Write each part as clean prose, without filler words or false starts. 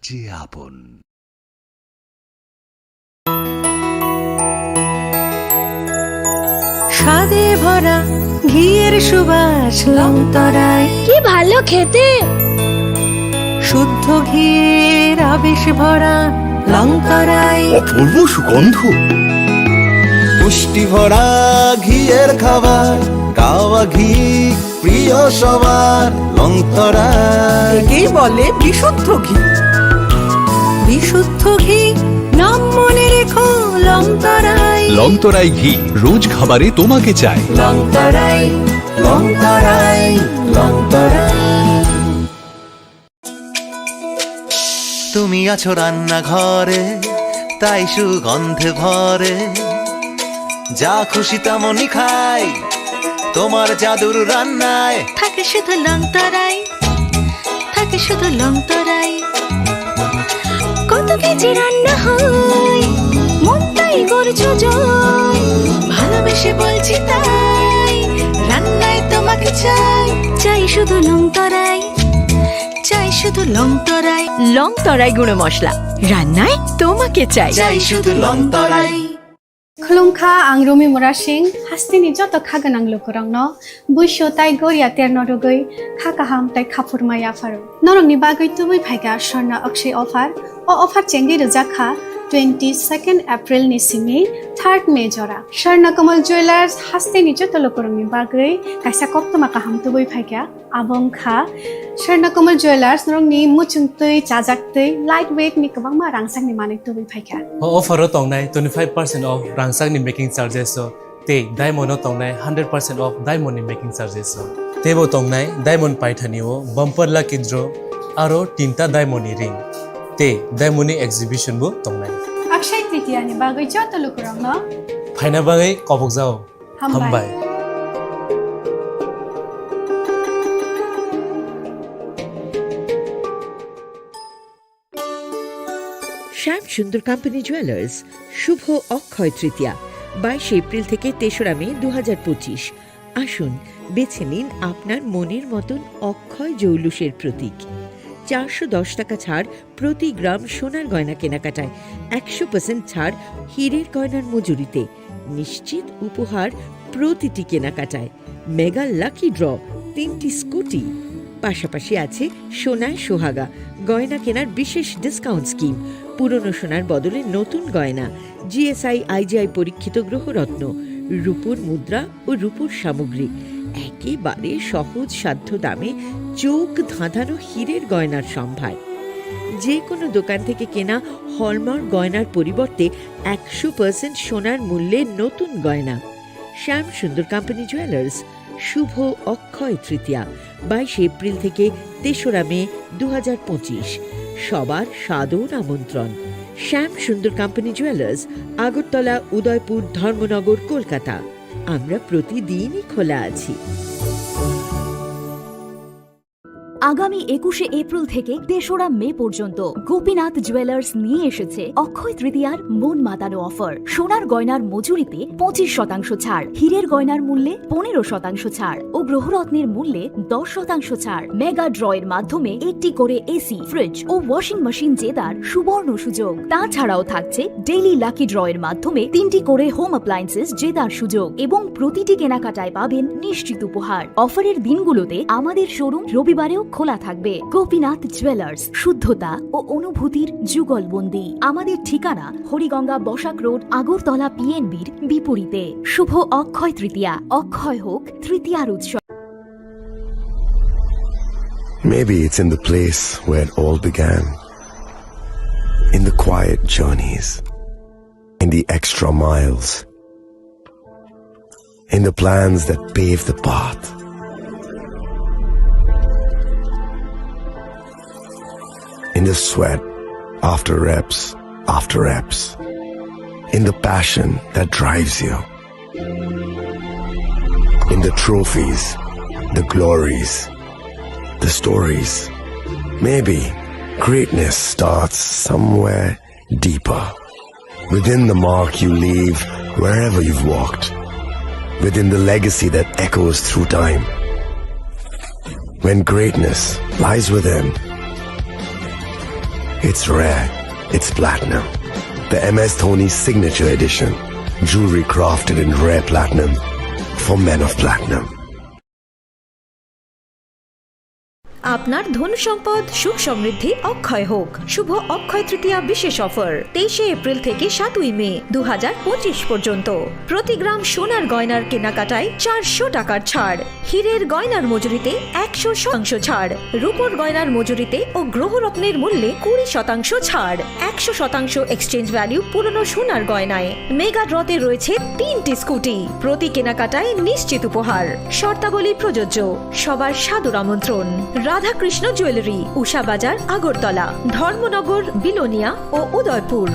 চেয়ে আপন। স্বাদে ভরা ঘিয়ের সুবাস লংতরায়, কি ভালো খেতে। শুদ্ধ ঘিয়ের আবেশ ভরা লংতরায়, অপূর্ব সুগন্ধ। পুষ্টি ভরা ঘিয়ের খাবার, গাওয়া ঘি প্রিয় সবার লংতরা। একেই বলে বিশুদ্ধ ঘি। বিশুদ্ধ ঘি নাম মনে রেখো লংতরায়। লংতরাই ঘি রোজ খাবারে তোমাকে চাই। লংতরায়, লংতরায়, লংতরায়। তুমি আছো রান্নাঘরে, তাই সুগন্ধে ভরে, যা খুশি তেমনই খাই তোমার জাদুর রান্নায়। থাকে শুধু লংতরায়, থাকে শুধু লংতরায়। কত কেজি রান্না হয়, মন তাই করছো জয়। ভালোবেসে বলছি তাই, রান্নায় তোমাকে চাই। চাই শুধু লংতরায়, চাই শুধু লংতরায়। লংতরাই গুঁড়ো মশলা, রান্নায় তোমাকে চাই। চাই শুধু লংতরাই। खुलुमखा आं रमि मुरासिं हास्तिनि जत खागोनां लोगोरांनो बुइसो ताइ गरिया तेरनरुगै खाकाहाम ताइ खाफुरमाय आफार नरंनि बागै तुबै फाइगा स्वर्णा अक्षय अफार ओ अफार चेंगि रोजाखा 22 एप्रिल नि सिमि 3 मे जरा स्वर्णा कमल ज्वेलर्स हास्तिनि जत लोगोरांनि बागै काइसा कप्तमा काहाम तुबै फाइगा आबंखा स्वर्णा कमल ज्वेलर्स नरंनि मुचुंतै चाजाक्तै लाइट वेट नि गोबां मा रांसांनि माने तुबै फाइगा ऑफर तंगनाय 25% ऑफ रांसांनि मेकिंग चार्जेस ते डायमंड तंगनाय 100% ऑफ डायमंड नि मेकिंग चार्जेस तेबो तंगनाय डायमंड पाइथानिओ बम्पर लकी ड्र आरो 3टा डायमंड नि रिंग ते डायमंड नि एग्जिबिशन बो तंगनाय अक्षय तृतीया नि बागै जत लोगोरांनो फाइना बागै कबक जाओ हामबाय শ্যাম সুন্দর কোম্পানি জুয়েলার্স শুভ অক্ষয় তৃতীয়া 22 এপ্রিল থেকে 3রা মে 2025। আসুন বেছে নিন আপনার মনের মতন অক্ষয় জৌলুসের প্রতীক। 410 টাকা ছাড় প্রতি গ্রাম সোনার গয়না কেনাকাটায়, 100% ছাড় হীরের গয়নার মজুরিতে, নিশ্চিত উপহার প্রতিটি কেনাকাটায়, মেগা লাকি ড্র 3টি স্কুটি। পাশাপাশি আছে সোনায় সোহাগা গয়না কেনার বিশেষ ডিসকাউন্ট স্কিম, পুরনো সোনার বদলে নতুন গয়না, জিএসআই আইজিআই পরীক্ষিত গ্রহরত্ন, রূপোর মুদ্রা ও রূপোর সামগ্রী, একেবারে সহজ সাধ্য দামে চোখ ধাঁধানো হীরের গয়নার সম্ভার। যে কোনো দোকান থেকে কেনা হলমার্ক গয়নার পরিবর্তে 100% সোনার মূল্যে নতুন গয়না। শ্যাম সুন্দর কোম্পানি জুয়েলার্স শুভ অক্ষয় তৃতীয়া 22 এপ্রিল থেকে 3রা মে 2025। সবার সাদর আমন্ত্রণ। শ্যাম সুন্দর কোম্পানি জুয়েলার্স, আগরতলা, উদয়পুর, ধর্মনগর, কলকাতা। আমরা প্রতিদিনই খোলা আছি। আগামী 21 এপ্রিল থেকে 3রা মে পর্যন্ত গোপীনাথ জুয়েলার্স নিয়ে এসেছে অক্ষয় তৃতীয়ার মন মাতানো অফার। সোনার গয়নার মজুরিতে 25% ছাড়, হীরের গয়নার মূল্যে 15% ছাড় ও গ্রহরত্নের মূল্যে 10% ছাড়। মেগা ড্রয়ের মাধ্যমে একটি করে এসি, ফ্রিজ ও ওয়াশিং মেশিন জেতার সুবর্ণ সুযোগ। তাছাড়াও থাকছে ডেইলি লাকি ড্রয়ের মাধ্যমে 3টি করে হোম অ্যাপ্লায়েন্সেস জেতার সুযোগ এবং প্রতিটি কেনাকাটায় পাবেন নিশ্চিত উপহার। অফারের দিনগুলোতে আমাদের শোরুম রবিবারেও খোলা থাকবে। গোপীনাথ জুয়েলার্স, শুদ্ধতা ও অনুভূতির যুগলবন্দি। আমাদের ঠিকানা হরিগঙ্গা বসাক রোড, আগরতলা পিএনবির বিপরীতে। শুভ অক্ষয় তৃতীয়া, অক্ষয় হোক তৃতীয়ার উৎসব। Maybe it's in the place where it all began, in the quiet journeys, in the extra miles, in the plans that pave the path. In the sweat after reps, in the passion that drives you, in the trophies, the glories, the stories. Maybe greatness starts somewhere deeper, within the mark you leave wherever you've walked, within the legacy that echoes through time. When greatness lies within, It's rare. It's platinum. The MS Dhoni Signature Edition. Jewelry crafted in rare platinum for men of platinum. আপনার ধন সম্পদ সুখ সমৃদ্ধি অক্ষয় হোক। শুভ অক্ষয় তৃতীয়া বিশেষ offer 23 April থেকে 7 মে 2025 পর্যন্ত। প্রতি গ্রাম সোনার গয়নার কেনাকাটায় 400 টাকার ছাড়, হীরের গয়নার মজুরিতে 100% ছাড়, রূপোর গয়নার মজুরিতে ও গ্রহরত্নের মূল্যে 20% ছাড়, 100% এক্সচেঞ্জ ভ্যালু পুরনো সোনার গয়নায়। মেগা ড্রতে রয়েছে 3টি স্কুটি, প্রতি কেনাকাটায় নিশ্চিত উপহার। শর্তাবলী প্রযোজ্য। সবার সাদর আমন্ত্রণ। রাধাকৃষ্ণ জুয়েলারি, উষা বাজার, আগরতলা, ধর্মনগর, বিলোনিয়া ও উদয়পুর।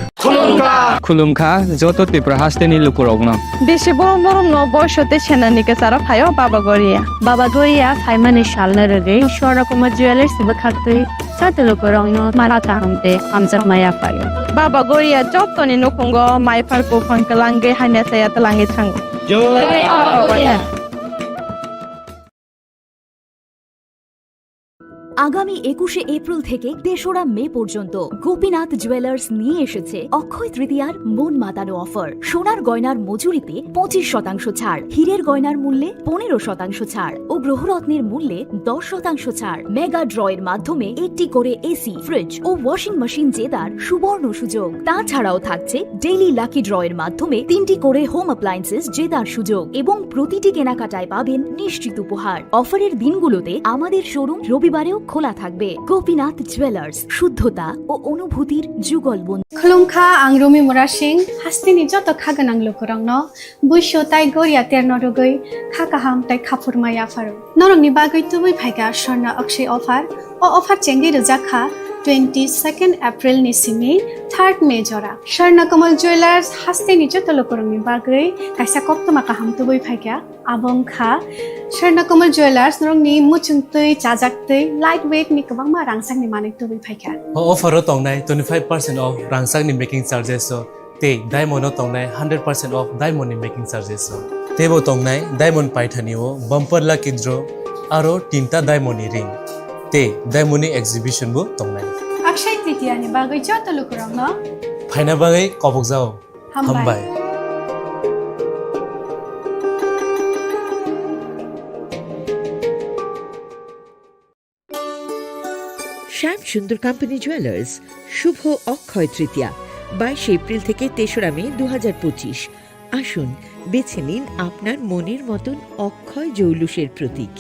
খুলুমখা যত তীব্র হাসতে নিলুকুর অগ্ন বেশি বড় বড় নবসতে সেনানিকে সারা ফাইও বাবা গরিয়া ফাইমানি শালনা রে সরকমা জুয়েলার্স বখাতে সাতে লোক রং মারা তাহমতে আমজা মায়া পায় বাবা গরিয়া যতনি নকুঙ্গ মাইফার কো ফনকলাঙ্গে হাইনা সায়াত লাঙ্গে থাং আগামী 21শে এপ্রিল থেকে 3রা মে পর্যন্ত গোপীনাথ জুয়েলার্স নিয়ে এসেছে অক্ষয় তৃতীয়ার মন মাতানো অফার। সোনার গয়নার মজুরিতে 25% ছাড়, হীরের গয়নার মূল্যে 15% ছাড় ও গ্রহরত্নের মূল্যে 10% ছাড়। মেগা ড্রয়ের মাধ্যমে একটি করে এসি, ফ্রিজ ও ওয়াশিং মেশিন জেতার সুবর্ণ সুযোগ। তাছাড়াও থাকছে ডেইলি লাকি ড্রয়ের মাধ্যমে 3টি করে হোম অ্যাপ্লায়েন্সেস জেতার সুযোগ এবং প্রতিটি কেনাকাটায় পাবেন নিশ্চিত উপহার। অফারের দিনগুলোতে আমাদের শোরুম রবিবারেও খোলা থাকবে। গোপীনাথ জুয়েলার্স, শুদ্ধতা ও অনুভূতির যুগলবন্ধু। খুলুমখা আংরমি মুরাসিং হাস্তিনি যত খাগানাং লোকরংন বুইশো তাই গরিয়া তেরনরগৈ খাকাহাম তাই খাফুরমায়া ফারো নরংনি বাগৈ তুবুই ভাইगा স্বর্ণা অক্ষয় অফার ও অফার চেঙ্গি রোজাখা 22 এপ্রিল নিসিমি 3 মে জরা স্বর্ণ কমল জুয়েলার্স হাস্তিনি যত লোকরংনি বাগৈ কাইসা কপ্তমা কাহাম তুবুই ভাইगा আবংখা স্বর্ণ কমল জুয়েলার্স নরংনি মুচুংতৈ চাজাকতৈ লাইট ওয়েট नि गोबां मा रांसांनि माने तुबुई भाइगा अफारो तंनाय 25% ऑफ रांसांनि मेकिंग चार्जेस ते डायमंड तंनाय 100% ऑफ डायमंड मेकिंग चार्जेस तेबो तंनाय डायमंड पाइथानिओ बम्पर लाकी ड्र आरो 3टा डायमंड रिंग ते डायमंड एग्जिबिशन बो तंनाय अक्षय तृतीया नि बागै जत लोकरंग फाइना बागै कबक जाओ हमबाय শ্যাম সুন্দর কোম্পানি জুয়েলার্স শুভ অক্ষয় তৃতীয়া 22 এপ্রিল থেকে 3রা মে 2025। আসুন বেছে নিন আপনার মনের মতন অক্ষয় জৌলুসের প্রতীক।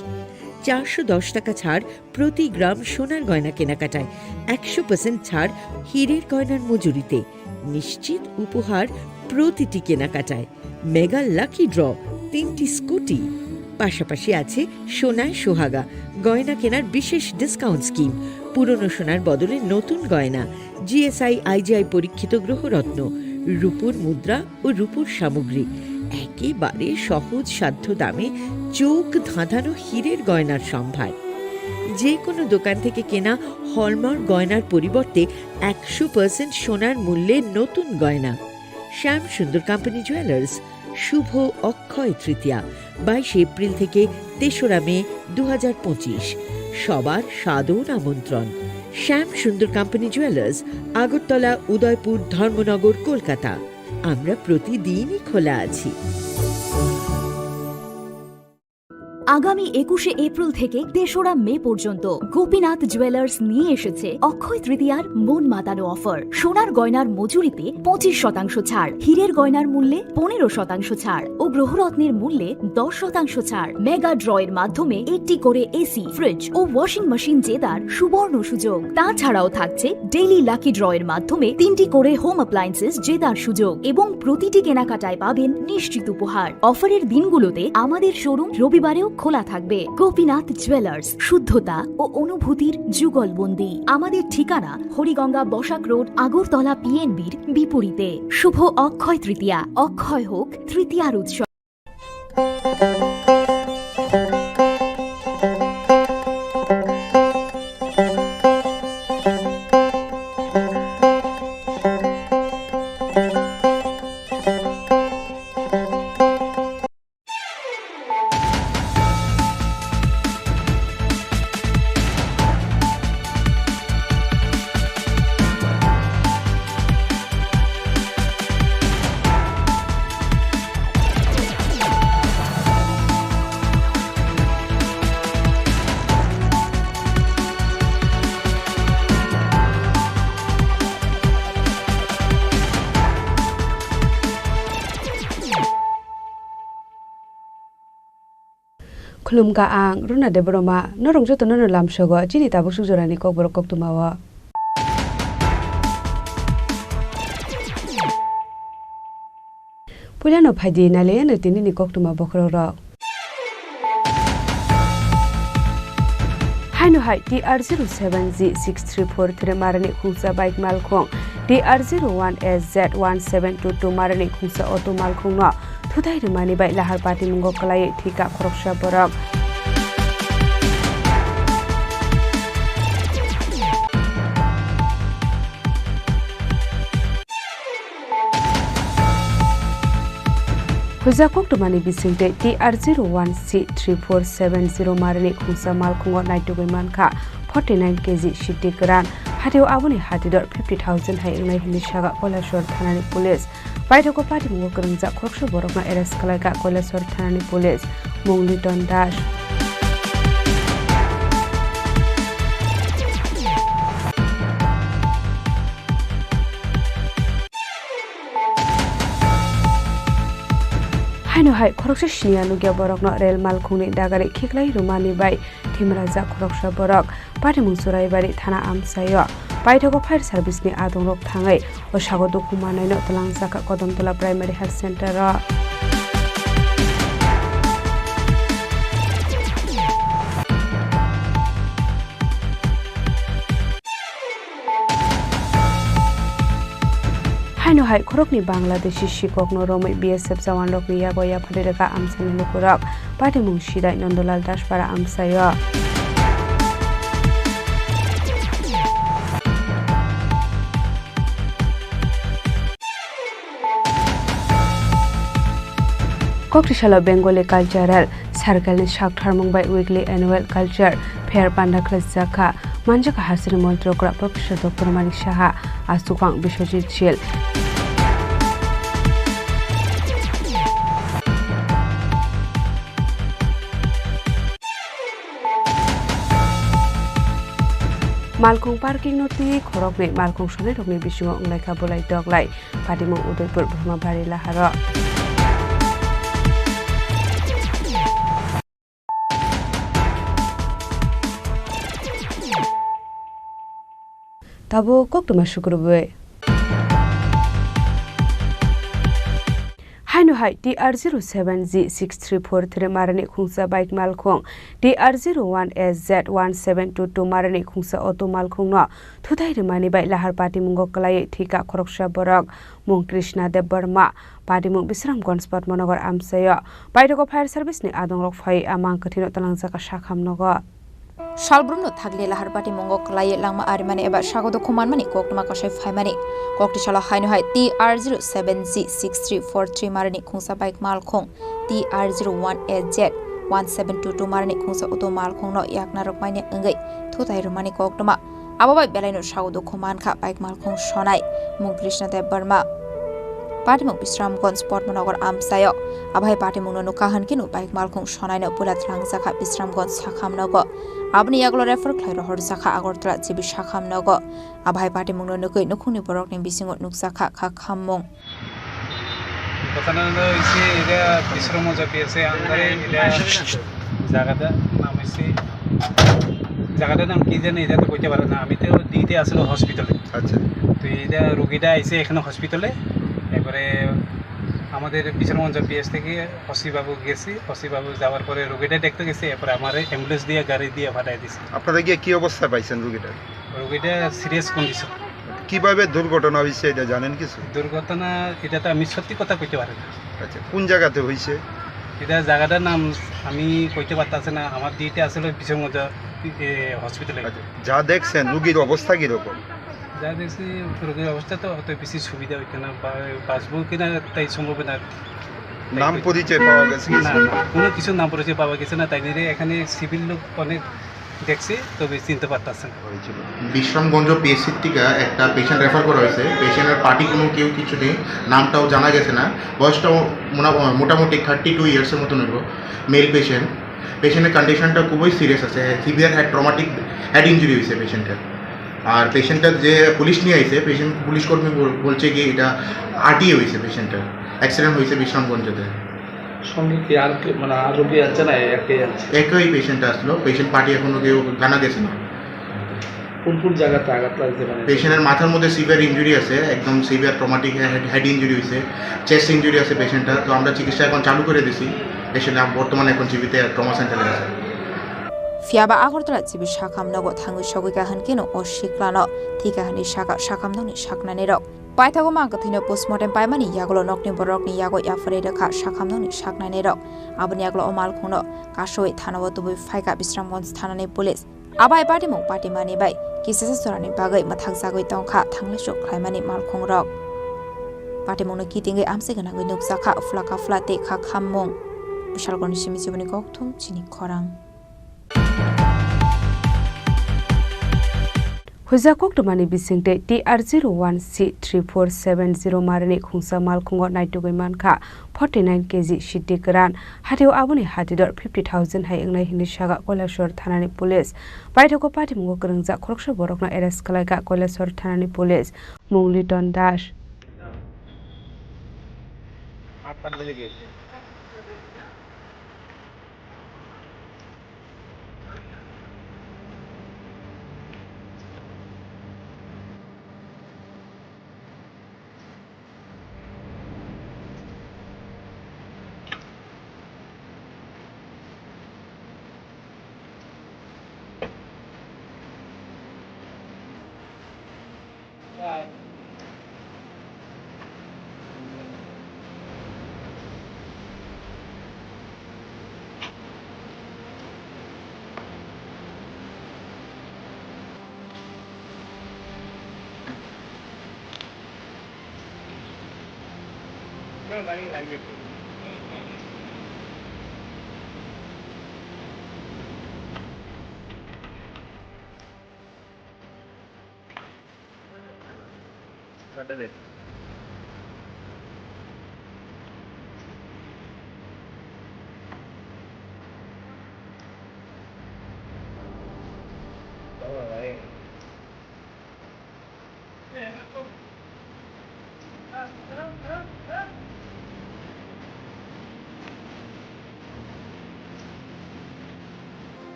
410 টাকা ছাড় প্রতি গ্রাম সোনার গয়না কেনাকাটায়, 100% ছাড় হীরের গয়নার মজুরিতে, নিশ্চিত উপহার প্রতিটি কেনাকাটায়। মেগা লাকি ড্র, 3টি স্কুটি, পাশাপাশি আছে সোনায় সোহাগা গয়না কেনার বিশেষ ডিসকাউন্ট স্কিম, পুরনো সোনার বদলে নতুন গয়না, জিএসআই আইজিআই পরীক্ষিত গ্রহরত্ন, রূপোর মুদ্রা ও রূপোর সামগ্রী, একেবারে সহজ সাধ্য দামে চোখ ধাঁধানো হীরের গয়নার সম্ভার। যে কোনো দোকান থেকে কেনা হলমার্ক গয়নার পরিবর্তে 100% সোনার মূল্যে নতুন গয়না। শ্যাম সুন্দর কোম্পানি জুয়েলার্স শুভ অক্ষয় তৃতীয়া 22 এপ্রিল থেকে 3রা মে 2025। সবার সাদর আমন্ত্রণ। শ্যাম সুন্দর কোম্পানি জুয়েলার্স, আগরতলা, উদয়পুর, ধর্মনগর, কলকাতা। আমরা প্রতিদিনই খোলা আছি। আগামী 21শে এপ্রিল থেকে 3রা মে পর্যন্ত গোপীনাথ জুয়েলার্স নিয়ে এসেছে অক্ষয় তৃতীয়ার মন মাতানো অফার। সোনার গয়নার মজুরিতে 25% ছাড়, হীরের গয়নার মূল্যে 15% ছাড় ও গ্রহরত্নের মূল্যে 10% ছাড়। মেগা ড্রয়ের মাধ্যমে একটি করে এসি, ফ্রিজ ও ওয়াশিং মেশিন জেতার সুবর্ণ সুযোগ। তাছাড়াও থাকছে ডেইলি লাকি ড্রয়ের মাধ্যমে 3টি করে হোম অ্যাপ্লায়েন্সেস জেতার সুযোগ এবং প্রতিটি কেনাকাটায় পাবেন নিশ্চিত উপহার। অফারের দিনগুলোতে আমাদের শোরুম রবিবারেও খোলা থাকবে। গোপীনাথ জুয়েলার্স, শুদ্ধতা ও অনুভূতির যুগলবন্দি। আমাদের ঠিকানা হরিগঙ্গা বসাক রোড, আগরতলা, পিএনবির বিপরীতে। শুভ অক্ষয় তৃতীয়া, অক্ষয় হোক তৃতীয়ার উৎসব। खुलुमगा आं रुना देबरमा नरं जतो ननो लामसगो जिनि ताबो सुजरानि ककबर कक्तुमावा पुलानो फाइदि नाले न तिनि कक्तुमा बखरो हाइनो हाइ TR07G634 थ्रे मारने खुंसा बाइक मालखों TR01SZ1722 मारने खुंसा ऑटो मालखों न थुथाइ रमानि बाइ लाहार पार्टी मुंगो कलाय ठिका खरकसा बरक Huza koktumani bisingte TR01C3470 marani khungsa malkhungo naitugoi manka 49 kg shiti gran hateu abuni hatidor 50,000 hai ngai hilishaga Koilashwar thanani police baithoko party mungo krungja khokso borokna arrest kalaika Koilashwar thanani police Mongliton dash हाइनो हाइ खरकसा शिनिया नुगिया बरकनो rail मालखुंनि दागारि खिखलाइ रुमानि बाइ थिमराजा खरकसा बरक पार्टी मुंसुराइ बारि थाना आमसायो बाइथको फायर सार्भिसनि आदंरक थाङै असागो दुखुमानायनो तलांजाका कदमतला प्राइमारी हेल्थ सेन्टर हाइनो हाइ खरकनि बांलादेशी शिकक नरमै BSF जवान रकनि यागया फदेरका आमसानि लुकुरक पार्टी मुंशिदाइ नन्दलाल दासपारा आमसायो कक्टिशाला बेंगली कालचारेल सार्केलनि साकथार मुंबाइ उइकलि एनुवेल कालचार फेयर पान्डा क्लासजाका मानजाका हासिनि मन्त्रकरा प्रोफेसर डक्टर मानिक साहा आसुकां बिश्वजित शील मालखुं पार्किं नोटनि खरकनि मालखुं सने रकनि बिसिङाव अंलाइखा बोलाइ दगलाइ पाटिमु उदयपुर ब्रह्मबारि लाहार ताबो कक्तमा शुक्रबे हाइनो हाइ TR07G634 थ्रे मारने खुंसा बाइक मालखों TR01SZ1722 मारने खुंसा ऑटो मालखों न थुथाइ रमानि बाइ लाहार पार्टी मुंगो कलाय ठिका खरकसा बरक मुं कृष्णा देव बर्मा पार्टी मुं विश्रामगंज पद्मनगर आमसायो बाइथको फायर सार्भिसनि आदंरक फाइ आमां कथिनो तलांजाका शाखामनगर सालब्रुनो थागले लाहार पार्टी मंगो कलाये लांमा आरिमाने एबा सागदो खमानमानि कोकटमा कसाय फाइमानि कोकटिशाला हाइनो हाइ TR07G6343 मारनि खुंसा बाइक मालखों TR01SZ1722 मारनि खुंसा ऑटो मालखों न याकना रकमाइने अंगै थुथाइ रुमानि कोकटमा आबाबाइ बेलाइनो सागदो खमानखा बाइक मालखों सनाय मुं कृष्ण देव बर्मा पार्टीमुं विश्रामगंज पद्मनगर आमसायो आबाहाय पार्टीमुं नुकाहन किनु बाइक मालखों सनायनो पुलात लांजाखा विश्रामगंज साखामनगो आबनि यागलो रेफर खलाइरो हरजाखा आगरतला जिबि साखामनगो आबाहाय पार्टीमुं नुकै नुखुंनि बरकनि बिसिङो नुकजाखा खाखाममुं কথানো হইছে এটা বিশ্রাম জাপি আছে আন্দারে এটা জায়গাটার নাম কি জানি এটা তো কইতে পারে না আমি তো দিতে আসলে হসপিটালে আচ্ছা তো এটা রোগীটা আইছে এখানে হসপিটালে এবারে আমাদের বিশ্রামগঞ্জ পিএস থেকে হসিবাবু গেছি হসিবাবু যাওয়ার পরে রোগীটা দেখতে গেছে এরপরে আমার অ্যাম্বুলেন্স দিয়ে গাড়ি দিয়ে পাঠাই দিয়েছে আপনারা গিয়ে কি অবস্থা পাইছেন রোগীটা সিরিয়াস কন্ডিশন কিভাবে দুর্ঘটনা হয়েছে এটা জানেন কিছু দুর্ঘটনা এটা তো আমি সত্যি কথা কইতে পারি না আচ্ছা কোন জায়গাতে হয়েছে এটা জায়গাটার নাম আমি কইতে পারতাছি না আমার দিতে আসলে বিশ্রামগঞ্জ হসপিটালে যা দেখছেন রোগীর অবস্থা কিরকম যা দেখছি রোগীর অবস্থা তো অত বেশি সুবিধা হইতে না বাঁচবো কিনা তাই সম্ভব না নাম পরিচয় পাওয়া গেছে না কোনো কিছু নাম পরিচয় পাওয়া গেছে না তাই নিয়ে এখানে সিভিল লোক অনেক দেখছি তবে চিনতে পারতাছেন বিশ্রামগঞ্জ পিএসসি থেকে একটা পেশেন্ট রেফার করা হয়েছে পেশেন্টের পার্টি কোনো কেউ কিছু নেই নামটাও জানা গেছে না বয়সটাও মোটামুটি 32 ইয়ার্সের মতন হইব মেল পেশেন্টের কন্ডিশনটা খুবই সিরিয়াস আছে সিভিয়ার ট্রমাটিক হেড ইঞ্জুরি হয়েছে পেশেন্টের আর পেশেন্টের যে পুলিশ নিয়ে আইছে পুলিশ কর্মী বলছে কি এটা আরটিএ হয়েছে পেশেন্টের অ্যাক্সিডেন্ট হয়েছে বিশ্রামগঞ্জতে সঙ্গে কি আর মানে আর রোগী আছে না একই পেশেন্ট আসলো পেশেন্ট পার্টি এখনো কেউ জানা গেছে না কোন কোন জায়গাতে আঘাত লাগছে মানে পেশেন্টের মাথার মধ্যে সিভিয়ার ইনজুরি আছে একদম সিভিয়ার ট্রমাটিক হেড ইনজুরি হয়েছে চেস্ট ইনজুরি আছে পেশেন্টটা তো আমরা চিকিৎসা এখন চালু করে দিছি পেশেন্ট বর্তমানে এখন জিবিতে ট্রমা সেন্টারে আছে Fiaba Agortla Zibi Shakam Nogo Tangu Shogika Hankino or Shiklano, Tika Hani Shaka Shakam Noni Shaknanero. Paitago Magatino postmortem by Mani Yagolo Nokni Borokni Yago Yafareda Ka Shakam Noni Shaknanero, Abanyaglo Omal Kuno, Kasho Tanawa to be Fika Bistram Mons Tanani Police. Abai Patimo Pati Mani Bay, Kisses Sorani Bagay Matagsago Tonka, Tanglisho, Climani Malkong Rock. Patimono Kiting Amsigana Winupsaka, Flaka Flate Kakamong. Shalgon Shimisibunikok Tum Chini Korang. Huzakok to Mani Bisinte TR01C3470 Marine Kunsa Malkungo Naitugimanka 49 kg Shitikaran Hatio Abuni Hatidor 50,000 Hayangna Hinishaga Kolashor Tanani Police Baitoko Pati Mugurangza Kroksha Borokna Eres Kalaka Kolashor Tanani Police Mungliton Dash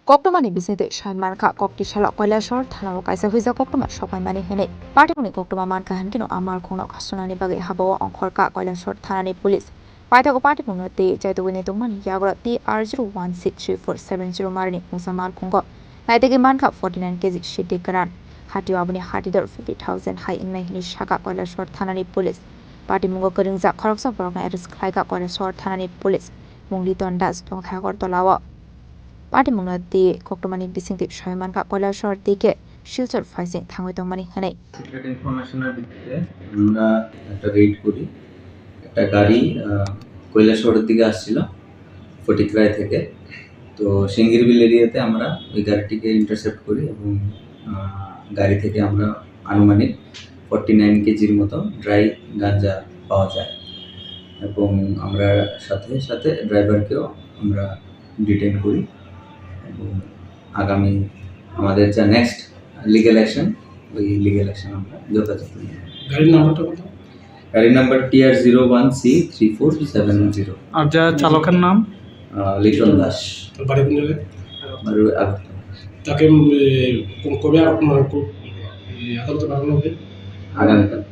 Koktomani Bisite Shan Marka Kokti Shala Kolashor Tano Kaisa Huiza Koktoma Shokai Mani Hene Partimoni Koktoma Marka Hankino Amar Kuno Kasunani Bagi Habo on Korka Kolashor Tanani Police Paitako Partimuno Te Jaitu Mani Yagra TR016347 Marini Musamal Kungo Naiteki Manka 49 kg Shitikaran Hatio Abuni Hatidor 50,000 High in Mahini Shaka Kolashor Tanani Police Partimungo Kuringza Koroksa Borokna Eris Klaika Kolashor Tanani Police Mungliton Das Dong Hagor Tolawa Partimunati Koktomani Distinctive Shoyman Ka Kolashor Dike Shilter Faising Tangwitong Mani Hane. Secret information ভিত্তিতে আমরা একটা red করি একটা গাড়ি কৈলাসহরের দিকে আসছিল ফটিকরায় থেকে তো সিঙ্গিরবিল এরিয়াতে আমরা ওই গাড়িটিকে ইন্টারসেপ্ট করি এবং গাড়ি থেকে আমরা আনুমানিক 49 কেজির মতো ড্রাই গাঁজা পাওয়া যায় এবং আমরা সাথে সাথে ড্রাইভারকেও আমরা ডিটেইন করি এবং আগামী আমাদের যা নেক্সট লিগ্যাল অ্যাকশন ওই লিগ্যাল অ্যাকশন আমরা যথাযথ নিই গাড়ির নাম্বারটা কত গাড়ির নাম্বার TR01C3470 আর যা চালকের নাম লিটন দাস বাড়ি কোন জায়গায় বাড়ি আগরতলা তাকে কবে আদালতে পাঠানো হবে আগামীকাল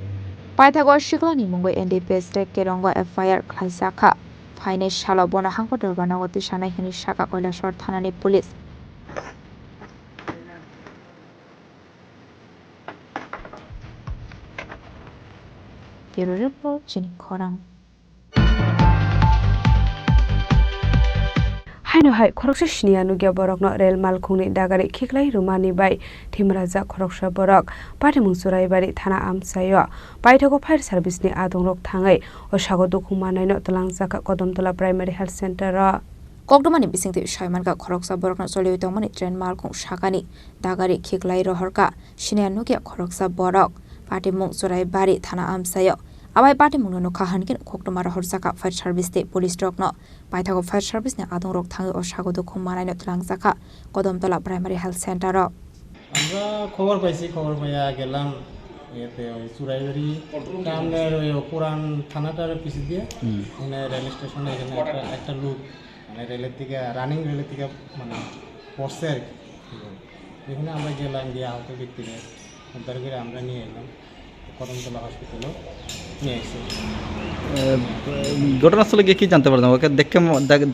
Paithago Shiklani Mungo NDPS Kerongo FIR Klaisaka Fine Shala Bona Hankotor Banawati Shana Hini Shaka Kolashor Tanani Police Bureau Report Chini Korang Haino hai khoroksha shnianu gya borokno rel malkhungni dagari khiklai rumani bai thimraja khoroksha borok patimung surai bari thana amsayo paithoko fire service ni adongrok thangai osago dukhumanaino no talangjaka kodomtola primary health center ro Koktomani Bisingti Shoyman Ka Khoroksa Borokno Soliutomani Train Malkhung Shakani Dagari Khiklai Rohorka Shinianu gya khoroksa borok patimung surai bari thana amsayo Abai Patimung no Kahankin Koktomara Horsaka Fire Service State Police Drogno Paithago Fire Service ne adongrok thangai osago dukhumanaino talangjaka kodomtola primary health center ro আমরা খবর পাইছি খবর পাইয়া গেলাম এতে ওই চুরাইবাড়ি টাউনের ওই পুরান থানাটার পিছু দিয়ে মানে রেল স্টেশনে এখানে একটা লুক মানে রেলের থেকে রানিং রেলের থেকে মানে পড়ছে আর কি এখানে আমরা গেলাম গিয়ে আহত ব্যক্তিকে উদ্ধার করে আমরা নিয়ে এলাম কদমতলা হসপিটালে নিয়ে এসে ঘটনাস্থলে গিয়ে কি জানতে পারলাম ওকে দেখে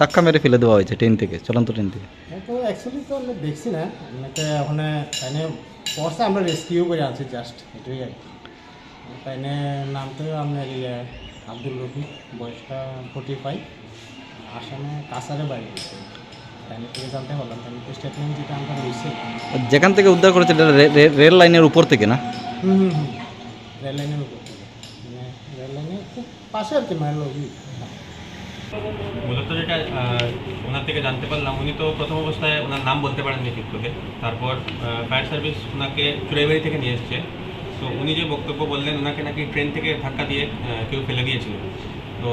ধাক্কা মেরে ফেলে দেওয়া হয়েছে ট্রেন থেকে চলন্ত ট্রেন থেকে তো অ্যাকচুয়ালি তো আমরা দেখছি না এমনিতে ওখানে তাইনে পড়ছে আমরা রেস্কিউ করে আনছি জাস্ট এটাই আর কি তাইনে নাম তো আপনার আব্দুল রফিক বয়সটা 45 আসামে কাছারে বাড়ি গেছে তাইনে থেকে জানতে পারলাম তাইনে স্টেটমেন্ট যেটা আমরা হয়েছে যেখান থেকে উদ্ধার করেছে রেল লাইনের উপর থেকে না রেল লাইনের উপর থেকে মানে রেল লাইনের খুব পাশে আর কি মাইল মূলত যেটা ওনার থেকে জানতে পারলাম উনি তো প্রথম অবস্থায় ওনার নাম বলতে পারেননি ঠিক করে তারপর ফায়ার সার্ভিস ওনাকে চুরাইবাড়ি থেকে নিয়ে এসছে তো উনি যে বক্তব্য বললেন ওনাকে নাকি ট্রেন থেকে ধাক্কা দিয়ে কেউ ফেলে দিয়েছিল তো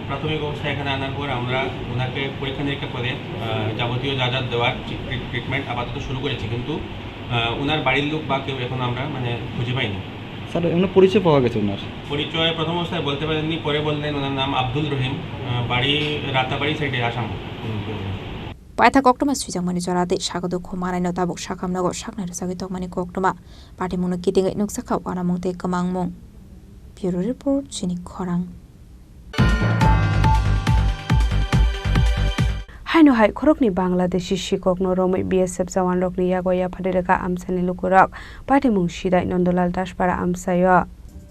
প্রাথমিক অবস্থায় এখানে আনার পর আমরা ওনাকে পরীক্ষা নিরীক্ষা করে যাবতীয় যা যা দেওয়ার ট্রিটমেন্ট আপাতত শুরু করেছি কিন্তু ওনার বাড়ির লোক বা কেউ এখন আমরা মানে খুঁজে পাইনি স্যার এমনি পরিচয় পাওয়া গেছে ওনার পরিচয় প্রথম অবস্থায় বলতে পারেননি পরে বললেন ওনার নাম আব্দুল রহিম বাড়ি রাতাবাড়ি সাইডে আসাম পাইথা কক্টমা সুইজাংমানি জরাদে সাগদ খমানাইनो ताबुक साखामनागो साखनाय सागै तकमानि कक्टमा पार्टी मुनो किदिङै नुकसाखा वानामुंते कमांगमुं ब्युरो रिपोर्ट चिनि खरां हाइनो हाइ खरकनि बांलादेशी शिककनो रमै BSF जवान रकनि यागया फादिरका आमसानि लुकुरक पार्टी मुं सिदाय नन्दलाल दासपारा आमसायो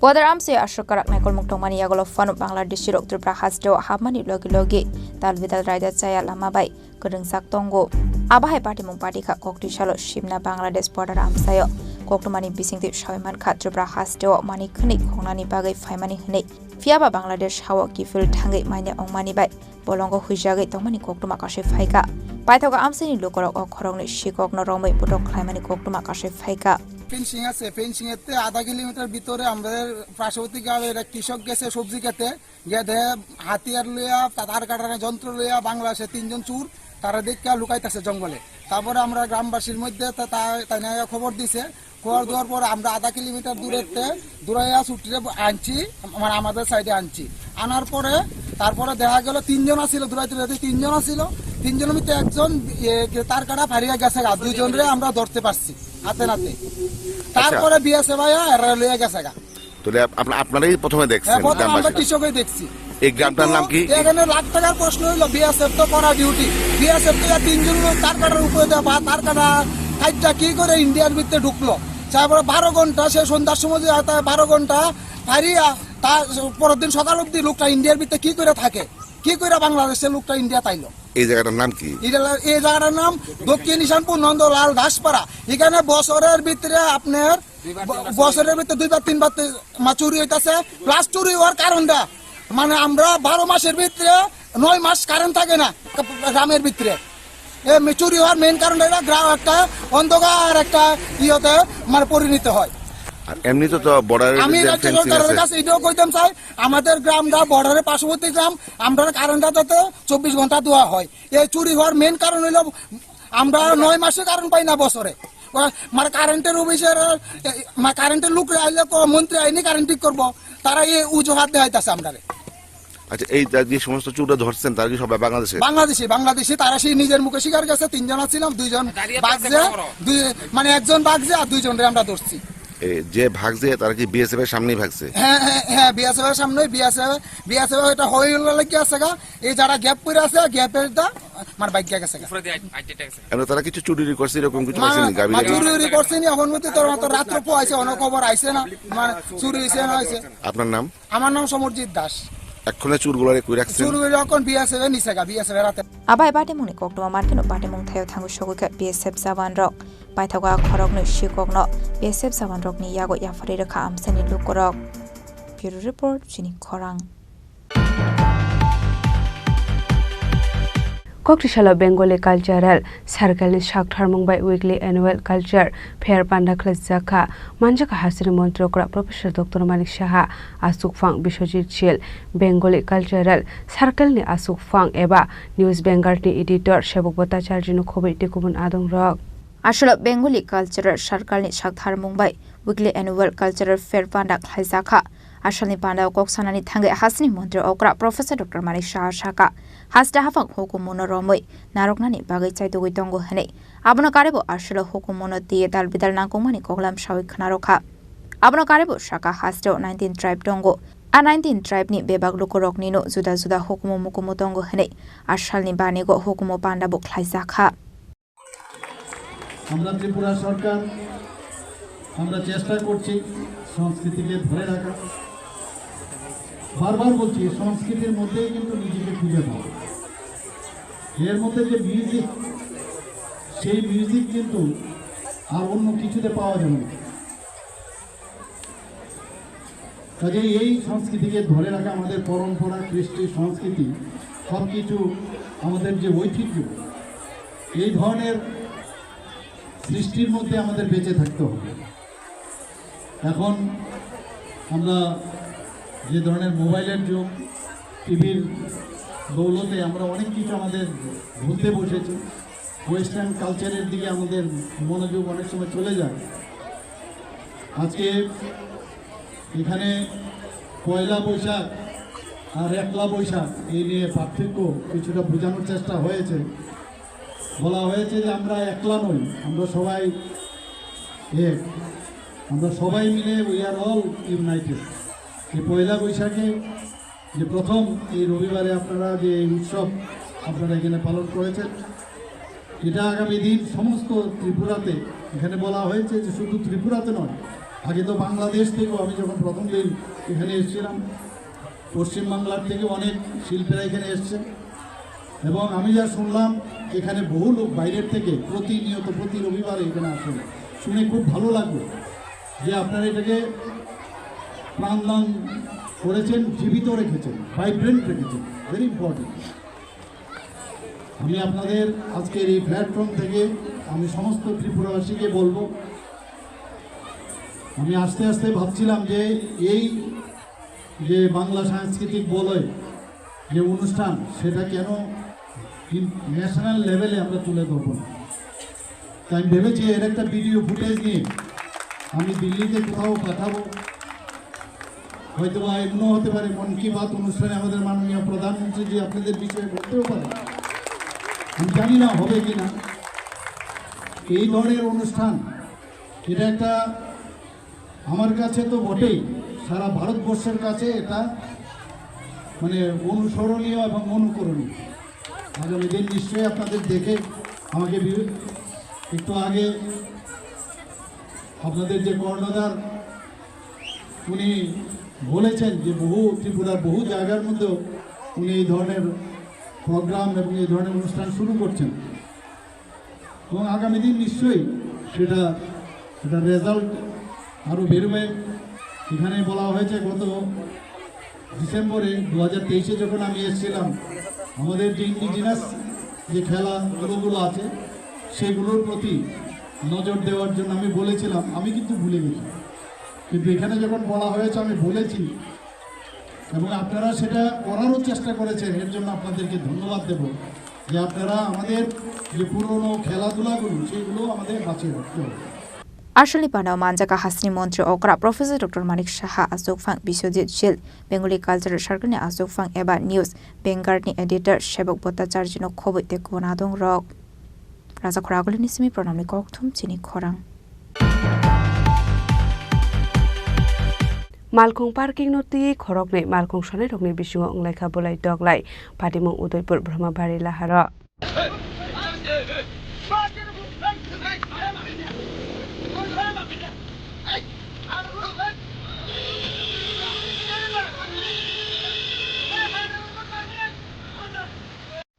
Bodar amse ashokarak naikol mungtongmani yagolo fanu Bangladeshi rok tripra hasdo hamani logi logi dalvidal raida chaya lamabai kerengsak tongo abahai party mung party kha kokti shalo shimna Bangladesh border amsayo koktomani bisingti shaiman kha tripra hasdo mani khni khongnani bagai faimani hnei fiaba Bangladesh hawa kifil thangai maine ongmani bai bolongo huijagai tongmani koktoma kashe phaika paithoga amseni lokorok okhorongni shikokno romai putok khlaimani koktoma kashe phaika fencing আছে fencing এতে আধা kilometre ভিতরে আমাদের পার্শ্ববর্তী গ্রামের এক কৃষক গেছে সবজি খেতে গিয়ে দেহে হাতিয়ার লইয়া তার কাটার যন্ত্র লইয়া বাংলাদেশে 3 জন চুর তারা দেখে লুকাইতেছে জঙ্গলে তারপরে আমরা গ্রামবাসীর মধ্যে তাই খবর দিছে খবর দেওয়ার পর আমরা আধা কিলোমিটার দূরাইয়া ছুটিয়ে আনছি মানে আমাদের সাইডে আনছি আনার পরে তারপরে দেখা গেল 3 জন আছিল দূরাইতে 3 জন আছিল 3 জনের মধ্যে একজন তার কাটা ফারিয়া গেছে 2 জনরে আমরা ধরতে পারছি হাতে নাতে তারপরে বিএসএফ আয়া এরা লইয়া গেছে গা তাহলে আপনারাই প্রথমে দেখছেন আমরা কৃষকই দেখছি এই গ্রামটার নাম কি এখানে লাখ টাকার প্রশ্ন হইলো বিএসএফ তো করা ডিউটি বিএসএফ তো 3 জন তার কাটার উপরে দেওয়া তার কাটা কাজটা কি করে ইন্ডিয়ার ভিতরে ঢুকলো তারপরে 12 ঘন্টা সে সন্ধ্যার সময় 12 ঘন্টা ফারিয়া তার পরের দিন সকাল অবধি লোকটা ইন্ডিয়ার ভিতরে কি করে থাকে কি করে বাংলাদেশের লোকটা ইন্ডিয়া তাইলো এই জায়গাটার নাম কি এই জায়গাটার নাম দক্ষিণ ঈশানপুর নন্দলাল দাসপাড়া এখানে বছরের ভিতরে আপনার বছরের ভিতরে 2 বার 3 বার চুরি হইতাছে প্লাস চুরি হওয়ার কারণটা মানে আমরা 12 মাসের ভিতরে 9 মাস কারেন্ট থাকে না গ্রামের ভিতরে চুরি হওয়ার মেইন কারণ এটা গ্রাম একটা অন্ধকার একটা ইয়েতে মানে পরিণত হয় আর এমনি তো বর্ডারে আমি সরকারের কাছে এটাও কইতাম চাই আমাদের গ্রামটা বর্ডারের পার্শ্ববর্তী গ্রাম আমরা কারেন্টটা যাতে 24 ঘন্টা দেওয়া হয় এই চুরি হওয়ার মেইন কারণ হইল আমরা 9 মাসে কারেন্ট পাই না বছরে মানে কারেন্টের অফিসের কারেন্টের লোক আইলে মন্ত্রী আইনি কারেন্ট ঠিক করবো তারা এই অজুহাত দেখাইতেছে আমরা আচ্ছা এই যে সমস্ত চুরটা ধরছেন তারা কি সব বাংলাদেশি তারা সেই নিজের মুখে স্বীকার গেছে 3 জন ছিলাম 2 জন বাগজে মানে একজন বাগজে আর 2 জনরে আমরা ধরছি যে ভাগছে তারা কি বিএসএফ এর সামনেই ভাগছে হ্যাঁ বিএসএফ এর সামনে বিএসএফ এটা হইল লাগি আছে গা এই যারা গ্যাপ পড়ে আছে গ্যাপেরটা মানে বাইক গেছে গা আমরা তারা কিছু চুরি করছে এরকম কিছু পাইছেনি গাবি চুরি করছেনি এখন মধ্যে তো রাত্র পোয়াইছে অন্য খবর আইছে না মানে চুরি হইছে না হইছে আপনার নাম আমার নাম সমরজিৎ দাস এখন চুরগুলারে কই রাখছেন চুরগুলো এখন বিএসএফ এর নিচে গা বিএসএফ এর হাতে আবাই বাটে মুনি কক্টমা মার্কেনো বাটে মুং থায়ো থাঙ্গু সগুকা বিএসএফ জাবান রক পাইথাগা খরকনো শিককনো বিএসএফ জাবান রকনি ইয়াগো ইয়াফারি রেখা আমসানি লুকরক bureau report Chini Khorang Koktishala Bengali Cultural Circle ni Shakthar Mumbai Weekly Annual Culture Fair Panda Klazaka Manjaka Hasri Montrokra Professor Dr. Manik Shaha Asuk Fang Bishojit Chil Bengali Cultural Circle ni Asuk Fang eba News Bengal ni editor Shabuk Bhattacharya no Khobai Tikubun Adong Rok আসলে Bengali cultural circle নি শাকধার Mumbai weekly annual cultural fair pandak haisakha asalni panda kok sanani thangai hasni mantri okra professor dr manik shah shaka hasda hafak hukumono romoi naroknani bagai chaitogoi tongo hene abona karebo asalo hukumono diye dal bidal nangkongmani koglam shawi khnarokha abona karebo shaka hasdo 19 tribe tongo a 19 tribe ni bebak lokorokni no juda juda hukumo mukumo tongo hene asalni banigo hukumo panda bo khlaisakha আমরা ত্রিপুরা সরকার আমরা চেষ্টা করছি সংস্কৃতিকে ধরে রাখা বারবার বলছি সংস্কৃতির মধ্যেই কিন্তু নিজেকে খুঁজে পাওয়া এর মধ্যে যে মিউজিক সেই মিউজিক কিন্তু আর অন্য কিছুতে পাওয়া যাবে না কাজে এই সংস্কৃতিকে ধরে রাখা আমাদের পরম্পরা কৃষ্টি সংস্কৃতি সব কিছু আমাদের যে ঐতিহ্য এই ধরনের সৃষ্টির মধ্যে আমাদের বেঁচে থাকতে হবে এখন আমরা যে ধরনের মোবাইলের যুগ টিভির দৌলতে আমরা অনেক কিছু আমাদের ভুলতে বসেছি ওয়েস্টার্ন কালচারের দিকে আমাদের মনোযোগ অনেক সময় চলে যায় আজকে এখানে পয়লা বৈশাখ আর একলা বৈশাখ এই নিয়ে পার্থক্য কিছুটা বোঝানোর চেষ্টা হয়েছে বলা হয়েছে যে আমরা একলা নই আমরা সবাই এক আমরা সবাই মিলে উই আর অল ইউনাইটেড এই পয়লা বৈশাখে যে প্রথম এই রবিবারে আপনারা যে এই উৎসব আপনারা এখানে পালন করেছেন এটা আগামী দিন সমস্ত ত্রিপুরাতে এখানে বলা হয়েছে যে শুধু ত্রিপুরাতে নয় আগে তো বাংলাদেশ থেকেও আমি যখন প্রথম দিন এখানে এসেছিলাম পশ্চিমবাংলার থেকে অনেক শিল্পীরা এখানে এসছেন এবং আমি যা শুনলাম এখানে বহু লোক বাইরের থেকে প্রতিনিয়ত প্রতি রবিবারে এখানে আসেন শুনে খুব ভালো লাগলো যে আপনারা এটাকে প্রাণদান করেছেন জীবিত রেখেছেন ভাইব্রেন্ট রেখেছেন ভেরি ইম্পর্টেন্ট আমি আপনাদের আজকের এই প্ল্যাটফর্ম থেকে আমি সমস্ত ত্রিপুরাবাসীকে বলবো আমি আস্তে আস্তে ভাবছিলাম যে এই যে বাংলা সাংস্কৃতিক বলয় যে অনুষ্ঠান সেটা কেন ন্যাশনাল লেভেলে আমরা তুলে ধরবো না তাই আমি ভেবেছি এর একটা ভিডিও ফুটেজ নিয়ে আমি দিল্লিতে কোথাও পাঠাবো হয়তো বা এমনও হতে পারে মন কি বাত অনুষ্ঠানে আমাদের মাননীয় প্রধানমন্ত্রী যে আপনাদের বিষয়ে বলতেও পারে আমি জানি না হবে কি না এই ধরনের অনুষ্ঠান এটা একটা আমার কাছে তো বটেই সারা ভারতবর্ষের কাছে এটা মানে অনুসরণীয় এবং অনুকরণীয় আগামী দিন নিশ্চয়ই আপনাদের দেখে আমাকে একটু আগে আপনাদের যে কর্ণধার উনি বলেছেন যে বহু ত্রিপুরার বহু জায়গার মধ্যেও উনি এই ধরনের প্রোগ্রাম এবং এই ধরনের অনুষ্ঠান শুরু করছেন এবং আগামী দিন নিশ্চয়ই সেটা রেজাল্ট আরও বেরোবে এখানে বলা হয়েছে গত ডিসেম্বরে 2023-এ যখন আমি এসেছিলাম আমাদের যে ইন্ডিজিনাস যে খেলাগুলো আছে সেগুলোর প্রতি নজর দেওয়ার জন্য আমি বলেছিলাম আমি কিন্তু ভুলে গেছি কিন্তু এখানে যখন বলা হয়েছে আমি বলেছি এবং আপনারা সেটা করারও চেষ্টা করেছেন এর জন্য আপনাদেরকে ধন্যবাদ দেব যে আপনারা আমাদের যে পুরনো খেলাধুলাগুলো সেগুলো আমাদের বাঁচিয়ে রাখতে হবে Ashley Pandao Manjaka Hasni Montri Okra Professor Dr. Manik Shah Asok Fang Biswajit Shil Bengali Cultural Sharkani Asok Fang Eba News Bengarni Editor Shebok Bhattacharya Khoboi Tekonadong Rok Raja Khoragoli Nismi Pranami Kokthum Chini Khorang মালখং parking নতি খরকনে মালখং সনে রকনি বিশুং অংলাইখা বলাই দগলাই পাটিমং Udaipur ব্রহ্মবাড়ি লাহারা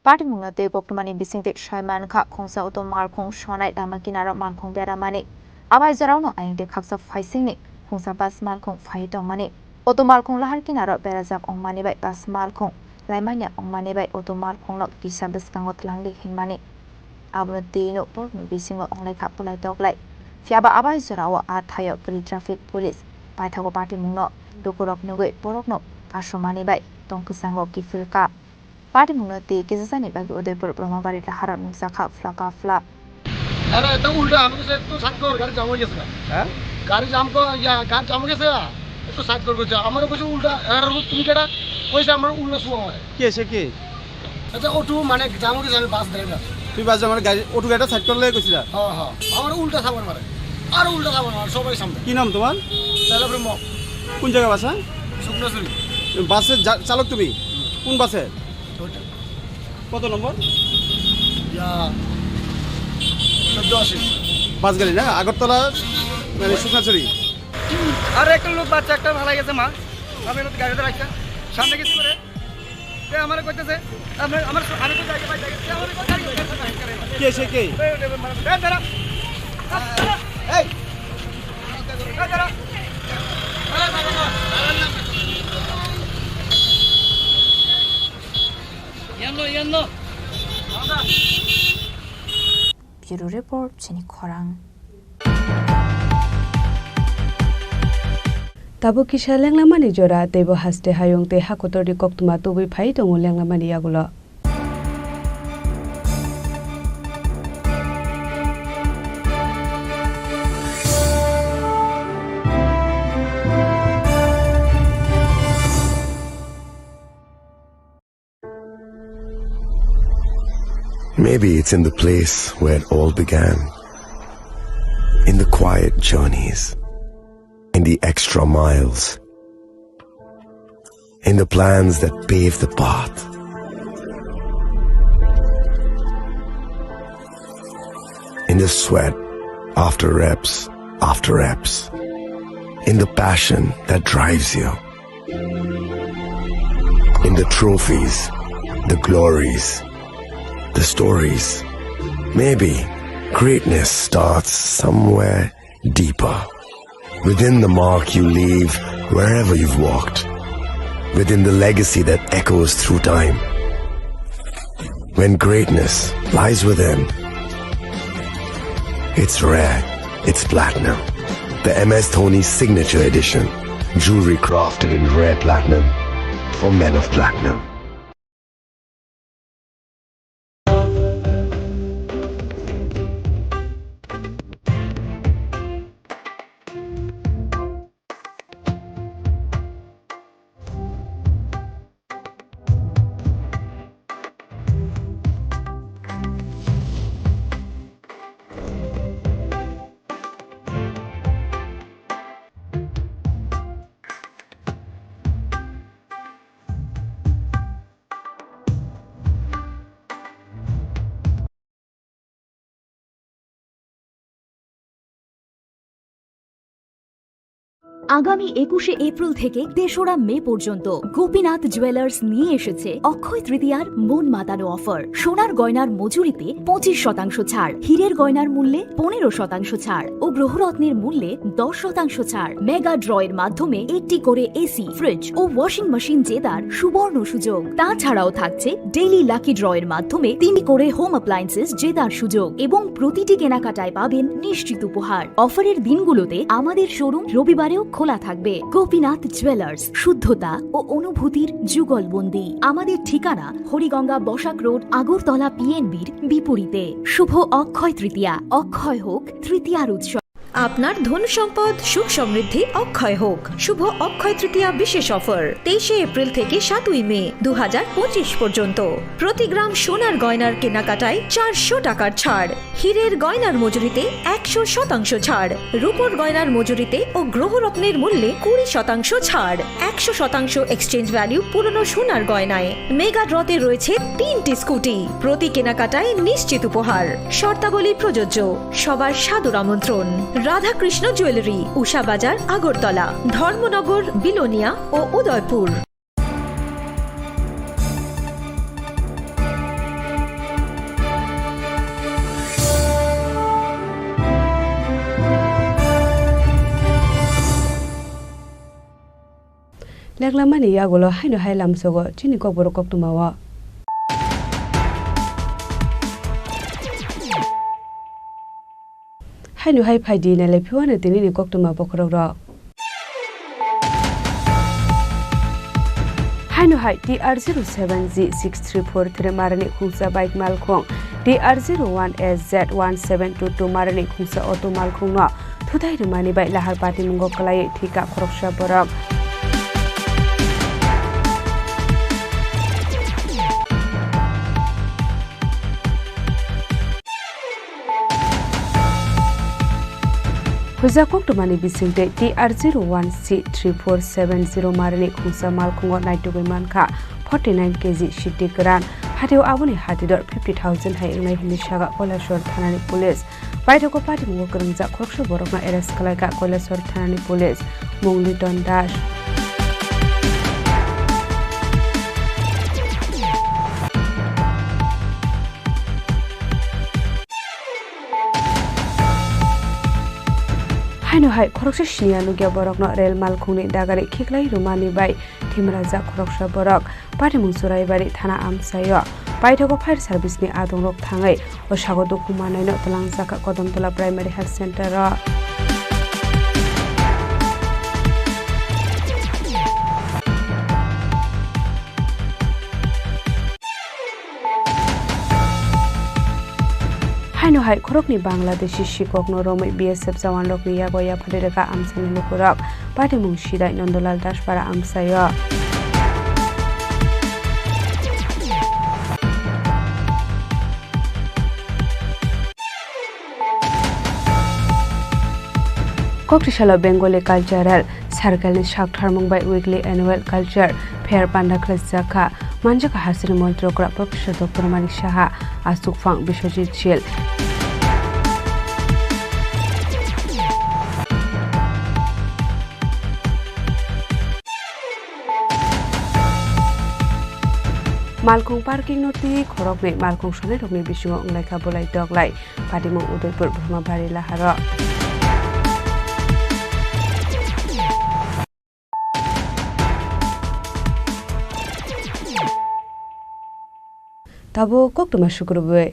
Patimungate Bokmani Bising Shaiman Kak Kongsa Auto Markong Shonai Damakinara Mankong Beramani Abai Zarano Aing de Kaksa Faising Kongsa Bas Malkong Faitong Mani Auto Malkong Laharkinara Berazak on Mani by Bas Malkong Laimania on Mani by Auto Malkong Lok Gisabas Kangot Langli Himani Abno Dino Port Bising on Lake Kapula Dog Light Fiaba Abai Zarawa Atayo Pre Traffic Police Paitago Patimungo Dokorok Nugue Porokno Ashomani by Tonkusango Kifilka Patimungate Kisani bagi Udaipur Brahmabari Laharan Musaka Flaka Flap. अरे तो उल्टा हमसे तो संकोर घर जाओ जिसका গাড়ি জাম গাড়ি জাম গেছে একটু সাইড করে গেছে আমারও কিছু উল্টা তুমি কেটা কইছে আমার উল্টা শোয়া হয় কি আছে কি আচ্ছা অটো মানে জাম গেছে আমি বাস ড্রাইভার তুই বাস আমার গাড়ি অটো গাড়িটা সাইড করলে কইছিলা হ্যাঁ হ্যাঁ আমার উল্টা সাবান মারে আর উল্টা সাবান মারে সবাই সামনে কি নাম তোমার তাহলে মক কোন জায়গা বাসা শুকনাচুরি বাসের চালক তুমি কোন বাসে কত নম্বর ইয়া 1480 বাস গাড়ি না আগরতলা মানে শুকনাচুরি আর একটা লোক বাচ্চা একটা ভালো গেছে মা আমি গাড়িতে রাখছি সামনে গেছি করে আমার কইতেছে আমার আমি তো যাই ভাই যাই আমার কি আছে কি দাঁড়া এই দাঁড়া Bureau Report sini Khorang. Tabo kisha lenglamani jora tebo haste hayong te hakotori koktuma tubi phai tongo lenglamani yagulo. Maybe it's in the place where it all began. In the quiet journeys. In the extra miles. In the plans that pave the path. In the sweat after reps. In the passion that drives you. In the trophies, the glories, the stories. Maybe greatness starts somewhere deeper. Within the mark you leave wherever you've walked. Within the legacy that echoes through time. When greatness lies within, it's rare, it's platinum. The MS Dhoni Signature Edition. Jewelry crafted in rare platinum for men of platinum. আগামী ২১শে April থেকে ৩রা মে পর্যন্ত Gopinath jewellers নিয়ে এসেছে অক্ষয় তৃতীয়ার মন মাতানো offer. সোনার গয়নার মজুরিতে ২৫% ছাড়, হীরের গয়নার মূল্যে ১৫% ছাড় ও গ্রহরত্নের মূল্যে ১০% ছাড়। মেগা ড্রয়ের মাধ্যমে একটি করে এসি, ফ্রিজ ও ওয়াশিং মেশিন জেতার সুবর্ণ সুযোগ। তাছাড়াও থাকছে ডেইলি লাকি ড্রয়ের মাধ্যমে ৩টি করে হোম অ্যাপ্লায়েন্সেস জেতার সুযোগ এবং প্রতিটি কেনাকাটায় পাবেন নিশ্চিত উপহার। অফারের দিনগুলোতে আমাদের শোরুম রবিবারেও খোলা থাকবে। গোপীনাথ জুয়েলার্স, শুদ্ধতা ও অনুভূতির যুগলবন্দি। আমাদের ঠিকানা হরিগঙ্গা বসাক রোড, আগরতলা পিএনবির বিপরীতে। শুভ অক্ষয় তৃতীয়া, অক্ষয় হোক তৃতীয়ার উৎসব। আপনার ধন সম্পদ সুখ সমৃদ্ধি অক্ষয় হোক। শুভ অক্ষয় তৃতীয়া বিশেষ অফার 23শে এপ্রিল থেকে 7ই মে 2025 পর্যন্ত। প্রতি গ্রাম সোনার গয়নার কেনাকাটায় 400 টাকার ছাড়, হীরের গয়নার মজুরিতে 100% ছাড়, রূপোর গয়নার মজুরিতে ও গ্রহরত্নের মূল্যে 20% ছাড়, 100% এক্সচেঞ্জ ভ্যালু পুরনো সোনার গয়নায়। মেগা ড্রতে রয়েছে 3টি স্কুটি, প্রতি কেনাকাটায় নিশ্চিত উপহার। শর্তাবলী প্রযোজ্য। সবার সাদর আমন্ত্রণ। রাধাকৃষ্ণ জুয়েলারি, উষা বাজার, আগরতলা, ধর্মনগর, বিলোনিয়া ও Udaipur. Lenglamani yagulo haino hailam sogo chini kokboro koktumawa. Haino hai phaidi na lepiwana tinini koktuma bokrora. Haino hai TR07Z6343 marani khungsa bike malkhong, TR01SZ1722 marani khungsa auto malkhong no থুদাই রুমানি বাই লাহার পাতি মুঙ্গ কলাই ঠিকা খরকসা বরক Hujakok tumani bisingte TR01C3470 marani khungsa malkhungo naitugoi mankha 49 kg shiti gran hateu abuni hatidor 50,000 hai ngai hilishaga Koilashwar thanani police baithoko party mungo krungja khorokso borokna arrest kalaika Koilashwar thanani police mungli tondash Haino hai khoroksa shnia nugia borokno rel malkhungni dagari khiklai rumani bai thimraja khoroksa borok party mungsurai bari thana amsayo baithoko fire service ni adongrok thangai o sagodo kumanai no talangjaka Kodamtola primary health center ro Haino hai khorokni Bangladeshi shikokno romai BSF jawan rokni yagoya phadireka amsani lukurok party mungshidai Nandolal Dashpara amsayo Kokrishala Bengali Cultural Circle ni Shakthar Mumbai Weekly Annual Culture Fair Pandaklas Jaka Manjaka Hasini Montrokra Professor Dr. Manik Shaha Asuk Fang Bishojit Chil Malkung parking noti khorokni malkung sone rokni bisingo onglaika bolai doglai Patimung Udaipur Brahmabari Laharo Tabo koktuma shukrube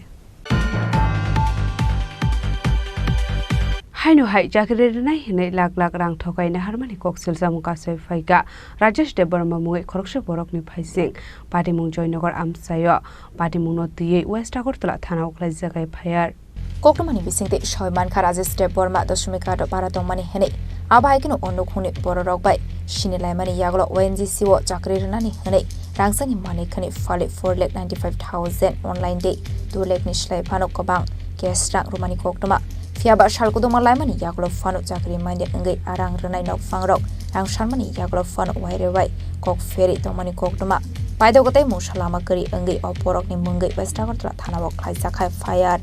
Haino hai jakire nai hinai lak rang thokai na harmani koksil jamuka sai faika Rajesh Debarma mungai khoroksa borokni phaising Patimung Joynagar amsayo Patimung noti West Agartala thana uklai jagai phayar Koktomani bisingte shoyman kha Rajesh Debarma dashmika do baratongmani hene abaikino onnokhuni bororok bai shinilai yaglo ONGC wo jakire nani hene Rangsani money can fall 4,95,000 online day 2,00,000 nishlai pano kobang kesrang rumani koktoma fiaba shalkodoma laimani yaglo fano jakri mande ngai arang renai nok fangrok rang sharmani yaglo fano waire wai kok feri tomani koktoma paido gotai musalama kari ngai oporok ni mungai Westagartala thana bok khaisa khai fire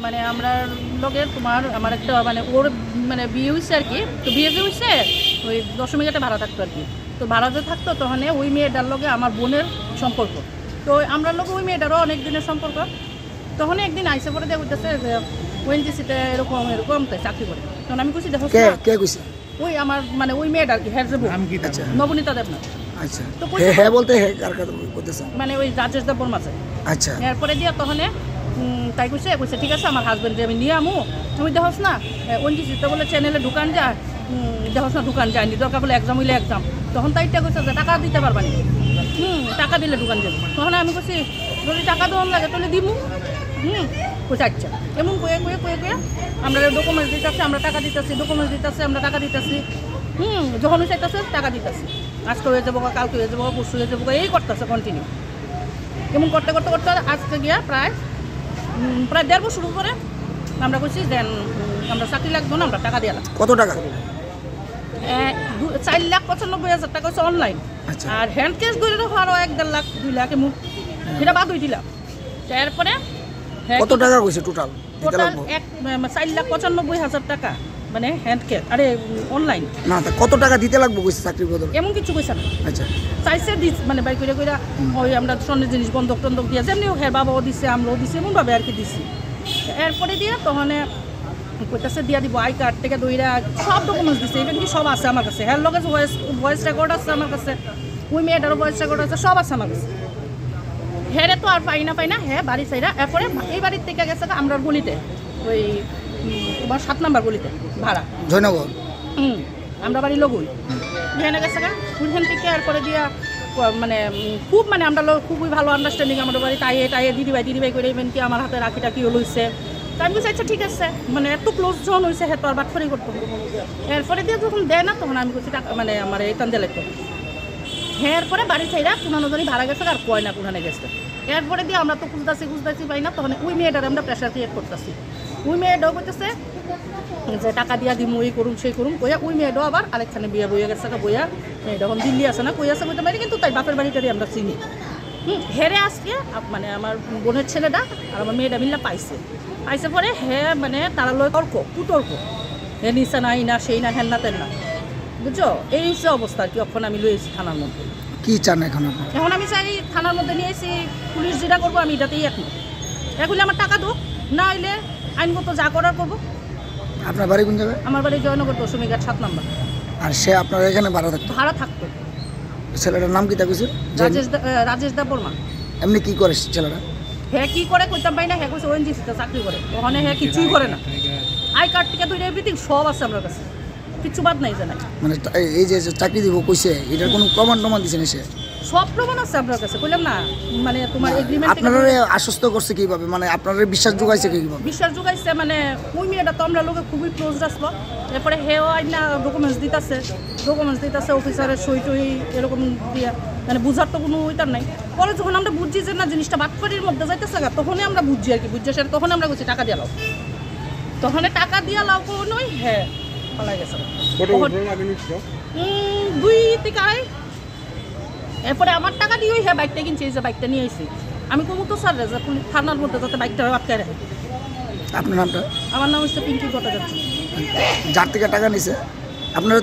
মানে আমরা লগে তোমার আমার একটা মানে ওর মানে বিয়ে হইছে আর কি তো বিয়ে যে হইছে ওই দশমী ঘাটে ভাড়া থাকতো আর কি তো ভাড়া যে থাকতো তখন ওই মেয়েটার লগে আমার বোনের সম্পর্ক তো আমরা লগে ওই মেয়েটারও অনেক দিনের সম্পর্ক তখন একদিন আইসে পরে দেখ হইতেছে যে ওএনজিসিতে এরকম তাই চাকরি করে তখন আমি কইছি দেখো কে কইছে ওই আমার মানে ওই মেয়েটার কি হ্যাঁ নবনীতা দেবনাথ আচ্ছা হ্যাঁ বলতে হ্যাঁ কার কথা কইতেছে মানে ওই রাজেশ দেবর মাঝে আচ্ছা এরপরে দিয়া তখন তাই কইছে ঠিক আছে আমার হাজবেন্ড আমি নিয়ে আমু তুমি দেখোস না ওএনজিসিতে বলে চ্যানেলে ঢুকান যা দেখোস না ঢুকান যায়নি দরকার বলে এক্সাম হইলে এক্সাম তখন তাইটা কইছে যে টাকা দিতে পারবা না টাকা দিলে ঢুকান যাবে তখন আমি কইছি যদি টাকা দেওয়ার লাগে তাহলে দিমু কইছে আচ্ছা এমন কয়ে আমরা ডকুমেন্টস দিতেছি আমরা টাকা দিতেছি ডকুমেন্টস দিতেছি আমরা টাকা দিতেছি যখন চাইতেছে টাকা দিতেছি আজকে হয়ে যাবো কালকে হয়ে যাবো পরশু হয়ে যাবো এই করতেছে কন্টিনিউ এমন করতে আজকে গিয়া প্রায় 1.5 বছর পরে আমরা কইছি দেন আমরা চাকরি লাগবো না আমরা টাকা দিয়ে কত টাকা 4,95,000 টাকা হচ্ছে অনলাইন আর হ্যান্ড ক্যাশ করে তো আরো 1.5 লাখ 2 লাখ এমন সেটা বাদ হয়ে দিলাম তারপরে কত টাকা কইছে টোটাল 4,95,000 টাকা মানে হ্যান্ড ক্যাশ আরে অনলাইন না কত টাকা দিতে লাগবে কইছে চাকরির বদলে এমন কিছু কইছে না আচ্ছা চাইছে মানে বাই করে ওই আমরা স্বর্ণের জিনিস বন্ধক দিয়ে যেমনি হের বাবাও দিছে আমরাও দিছি এমনভাবে আর কি দিছি এরপরে দিয়ে তখন কইতাছে দিয়া দিব আই কার্ড থেকে দইরা সব ডকুমেন্টস দিছে ইভেন কি সব আছে আমার কাছে হ্যার লগে ভয়েস রেকর্ড আছে আমার কাছে ওই মেয়েটারও ভয়েস রেকর্ড আছে সব আছে আমার কাছে হেরে তো আর পাই না হ্যাঁ বাড়ি চাইরা এরপরে এই বাড়ির থেকে গেছে আমরা গলিতে ওই তোমার 7 নম্বর গলিতে ভাড়া জয়নগর আমরা বাড়ি লগুই এখানে গেছে ওইখান থেকে এরপরে দিয়া মানে খুব মানে আমরা খুবই ভালো আন্ডারস্ট্যান্ডিং আমাদের বাড়ি টাইয়ে দিদি ভাই করে ইভেন কি আমার হাতে রাখিটা কি লইছে তো আমি বলছি আচ্ছা ঠিক আছে, মানে এত ক্লোজ যখন হয়েছে হ্যাঁ তো আর বাটফারি করতো না। এরপরে দিয়ে যখন দেয় না তখন আমি বলছি টাকা মানে আমার এই টান দিলে হ্যাঁ, এরপরে বাড়ি ছাইরা পুরানো ধরি ভাড়া গেছে আর কয় না কোনানে গেছে। এরপরে দিয়ে আমরা তো খুঁজতেছি পাই না, তখন ওই মেয়েটার আমরা প্রেশার ক্রিয়েট করতেছি। ওই মেয়েটাও বলতেছে যে টাকা দিয়া দিমু এই করুন সেই করুন কইয়া ওই মেয়েটাও আবার আরেকখানে বিয়ে বইয়া গেছে বইয়া মেয়েটা এখন দিল্লি আছে না কই আছে বলতে পারি, কিন্তু তাই বাপের বাড়িটারই আমরা চিনি। হেরে আজকে মানে আমার বোনের ছেলেটা আর আমার মেয়েটা মিল্লা পাইছে পরে হ্যাঁ মানে তারা লয় কুতর্ক হে নিচে নাই না সেই না হ্যান না তেন না, বুঝছো? এই হচ্ছে অবস্থা আর কি। এখন আমি লইছি থানার মধ্যে। কি চান এখন এখন আমি চাই থানার মধ্যে নিয়ে এসে পুলিশ যেটা করবো আমি এটাতেই এক হলে আমার টাকা দোক, না হইলে আইনগত যা করার করবো। আপনার বাড়ি কোন জায়গায়? আমার বাড়ি জয়নগর দশমীঘাট 7 নম্বর। আর সে আপনার এখানে ভাড়া থাকতো? ছেলেটার নাম কি থাকছে? রাজেশ দা বর্মা। এমনি কি করে ছেলেটা? হ্যাঁ কি করে কইতাম পাই না, হ্যাঁ কইছে ওএনজিসিতে চাকরি করে, ওখানে হ্যাঁ কিছুই করে না। আই কার্ড থেকে ধরে এভরিথিং সব আছে আমার কাছে, কিছু বাদ নাই জানাই। মানে এই যে চাকরি দিব কইছে এটার কোনো প্রমাণ দিছে না? সে সব প্রমাণ আছে আপনার কাছে, কইলাম না মানে তোমার এগ্রিমেন্ট। আপনারা আশ্বস্ত করছে কিভাবে, মানে আপনারা বিশ্বাস যোগাইছে কিভাবে? বিশ্বাস যোগাইছে মানে ওই মেয়েটা তো আমরা লোকে খুবই ক্লোজ আসলো। এরপরে হেও আইনা ডকুমেন্টস দিতেছে অফিসারের সই টই এরকম দিয়া, মানে বুঝার তো কোনো ওইটার নাই। পরে যখন আমরা বুঝছি যে না জিনিসটা বাটফারির মধ্যে যাইতেছে তখনই আমরা বুঝছি আর কি, বুঝছি স্যার তখন আমরা বলছি টাকা দিয়ে লাও, তখন টাকা দিয়ে লাও কোনোই হ্যাঁ পালাই গেছে 2 থেকে 2.5। এরপরে আমার টাকা দিয়ে হ্যাঁ বাইকটা কিনছি, এই যে বাইকটা নিয়ে এসেছি আমি কমু তো স্যার থানার মধ্যে যাতে বাইকটা আটকায় রাখে। আপনার নামটা? আমার নাম হচ্ছে পিঙ্কি ভট্টাচার্য। যার থেকে টাকা নিছে আপনার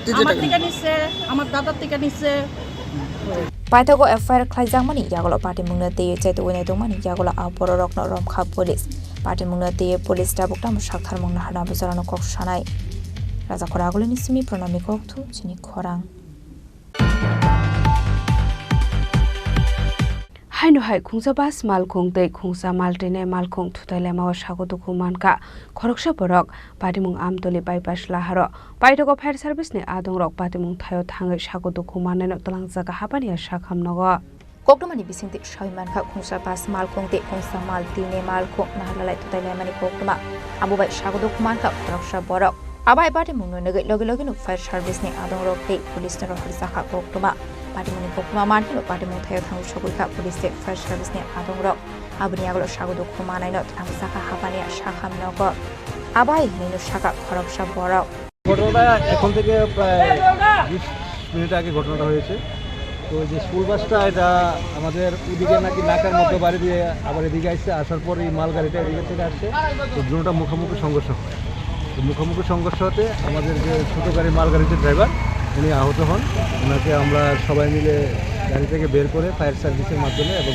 থেকে নিচ্ছে, আমার দাদার থেকে নিচ্ছে। পাইথাগো এফআইআর খাইজাংমানি ইয়াগলো পার্টি মুংনা দিয়ে চাইতে ওইনাই দংমানি ইয়াগলো আবর রকন রমখা পুলিশ পার্টি মুংনা দিয়ে পুলিশ ডাবুকটা সাক্ষার মুংনা হানা বজারানো কক সানাই রাজা খরা আগলে নিসমি প্রণামী ককথু চিনি খরাং হাইনো হাই খুংসা বাস মালখং তৈ খুংসা মালটেনে মালখং থুতাইলামাও সাগতুকু মানকা খরকসা বরক পাটিমুং আমতলি বাইপাস লাহার পাইটগো ফায়ার সার্ভিসनि आदं रक पाटिमुं थायो थाङै सागतुकु माननाय तलांजागा हाबानिया साखाम नगो कोकटमानि बिसिंति साइमानखा खुंसा बास मालखं ते खुंसा माल तिने मालखं नाहलालाय थुताइलामानि कोकटमा आबुबाय सागतुकु मानका खरकसा बरक आबाय पाटिमुं नगै लगे लगे नु फायर सार्भिसनि आदं रक ते पुलिसनि हरजाखा कोकटमा पाटिमुनि कोकटमा मानथिनो पाटिमुं थायो थाङै सगुइखा पुलिसनि फायर सार्भिसनि आदं रक आबुनि आगलो सागतुकु माननायनो तलांजागा हाबानिया साखाम नगो आबाय निनो सागा खरकसा बरक ঘটনাটা এখন থেকে প্রায় 20 মিনিট আগে ঘটনাটা হয়েছে। তো যে স্কুল বাসটা এটা আমাদের ওদিকে নাকি নাকার মধ্যে বাড়ি দিয়ে আবার এদিকে আসছে, আসার পর এই মালগাড়িটা এদিকে থেকে আসছে, তো দুটোটা মুখোমুখি সংঘর্ষ হয়। তো মুখোমুখি সংঘর্ষ হতে আমাদের যে ছোটো গাড়ি মালগাড়িতে ড্রাইভার উনি আহত হন। ওনাকে আমরা সবাই মিলে গাড়ি থেকে বের করে ফায়ার সার্ভিসের মাধ্যমে এবং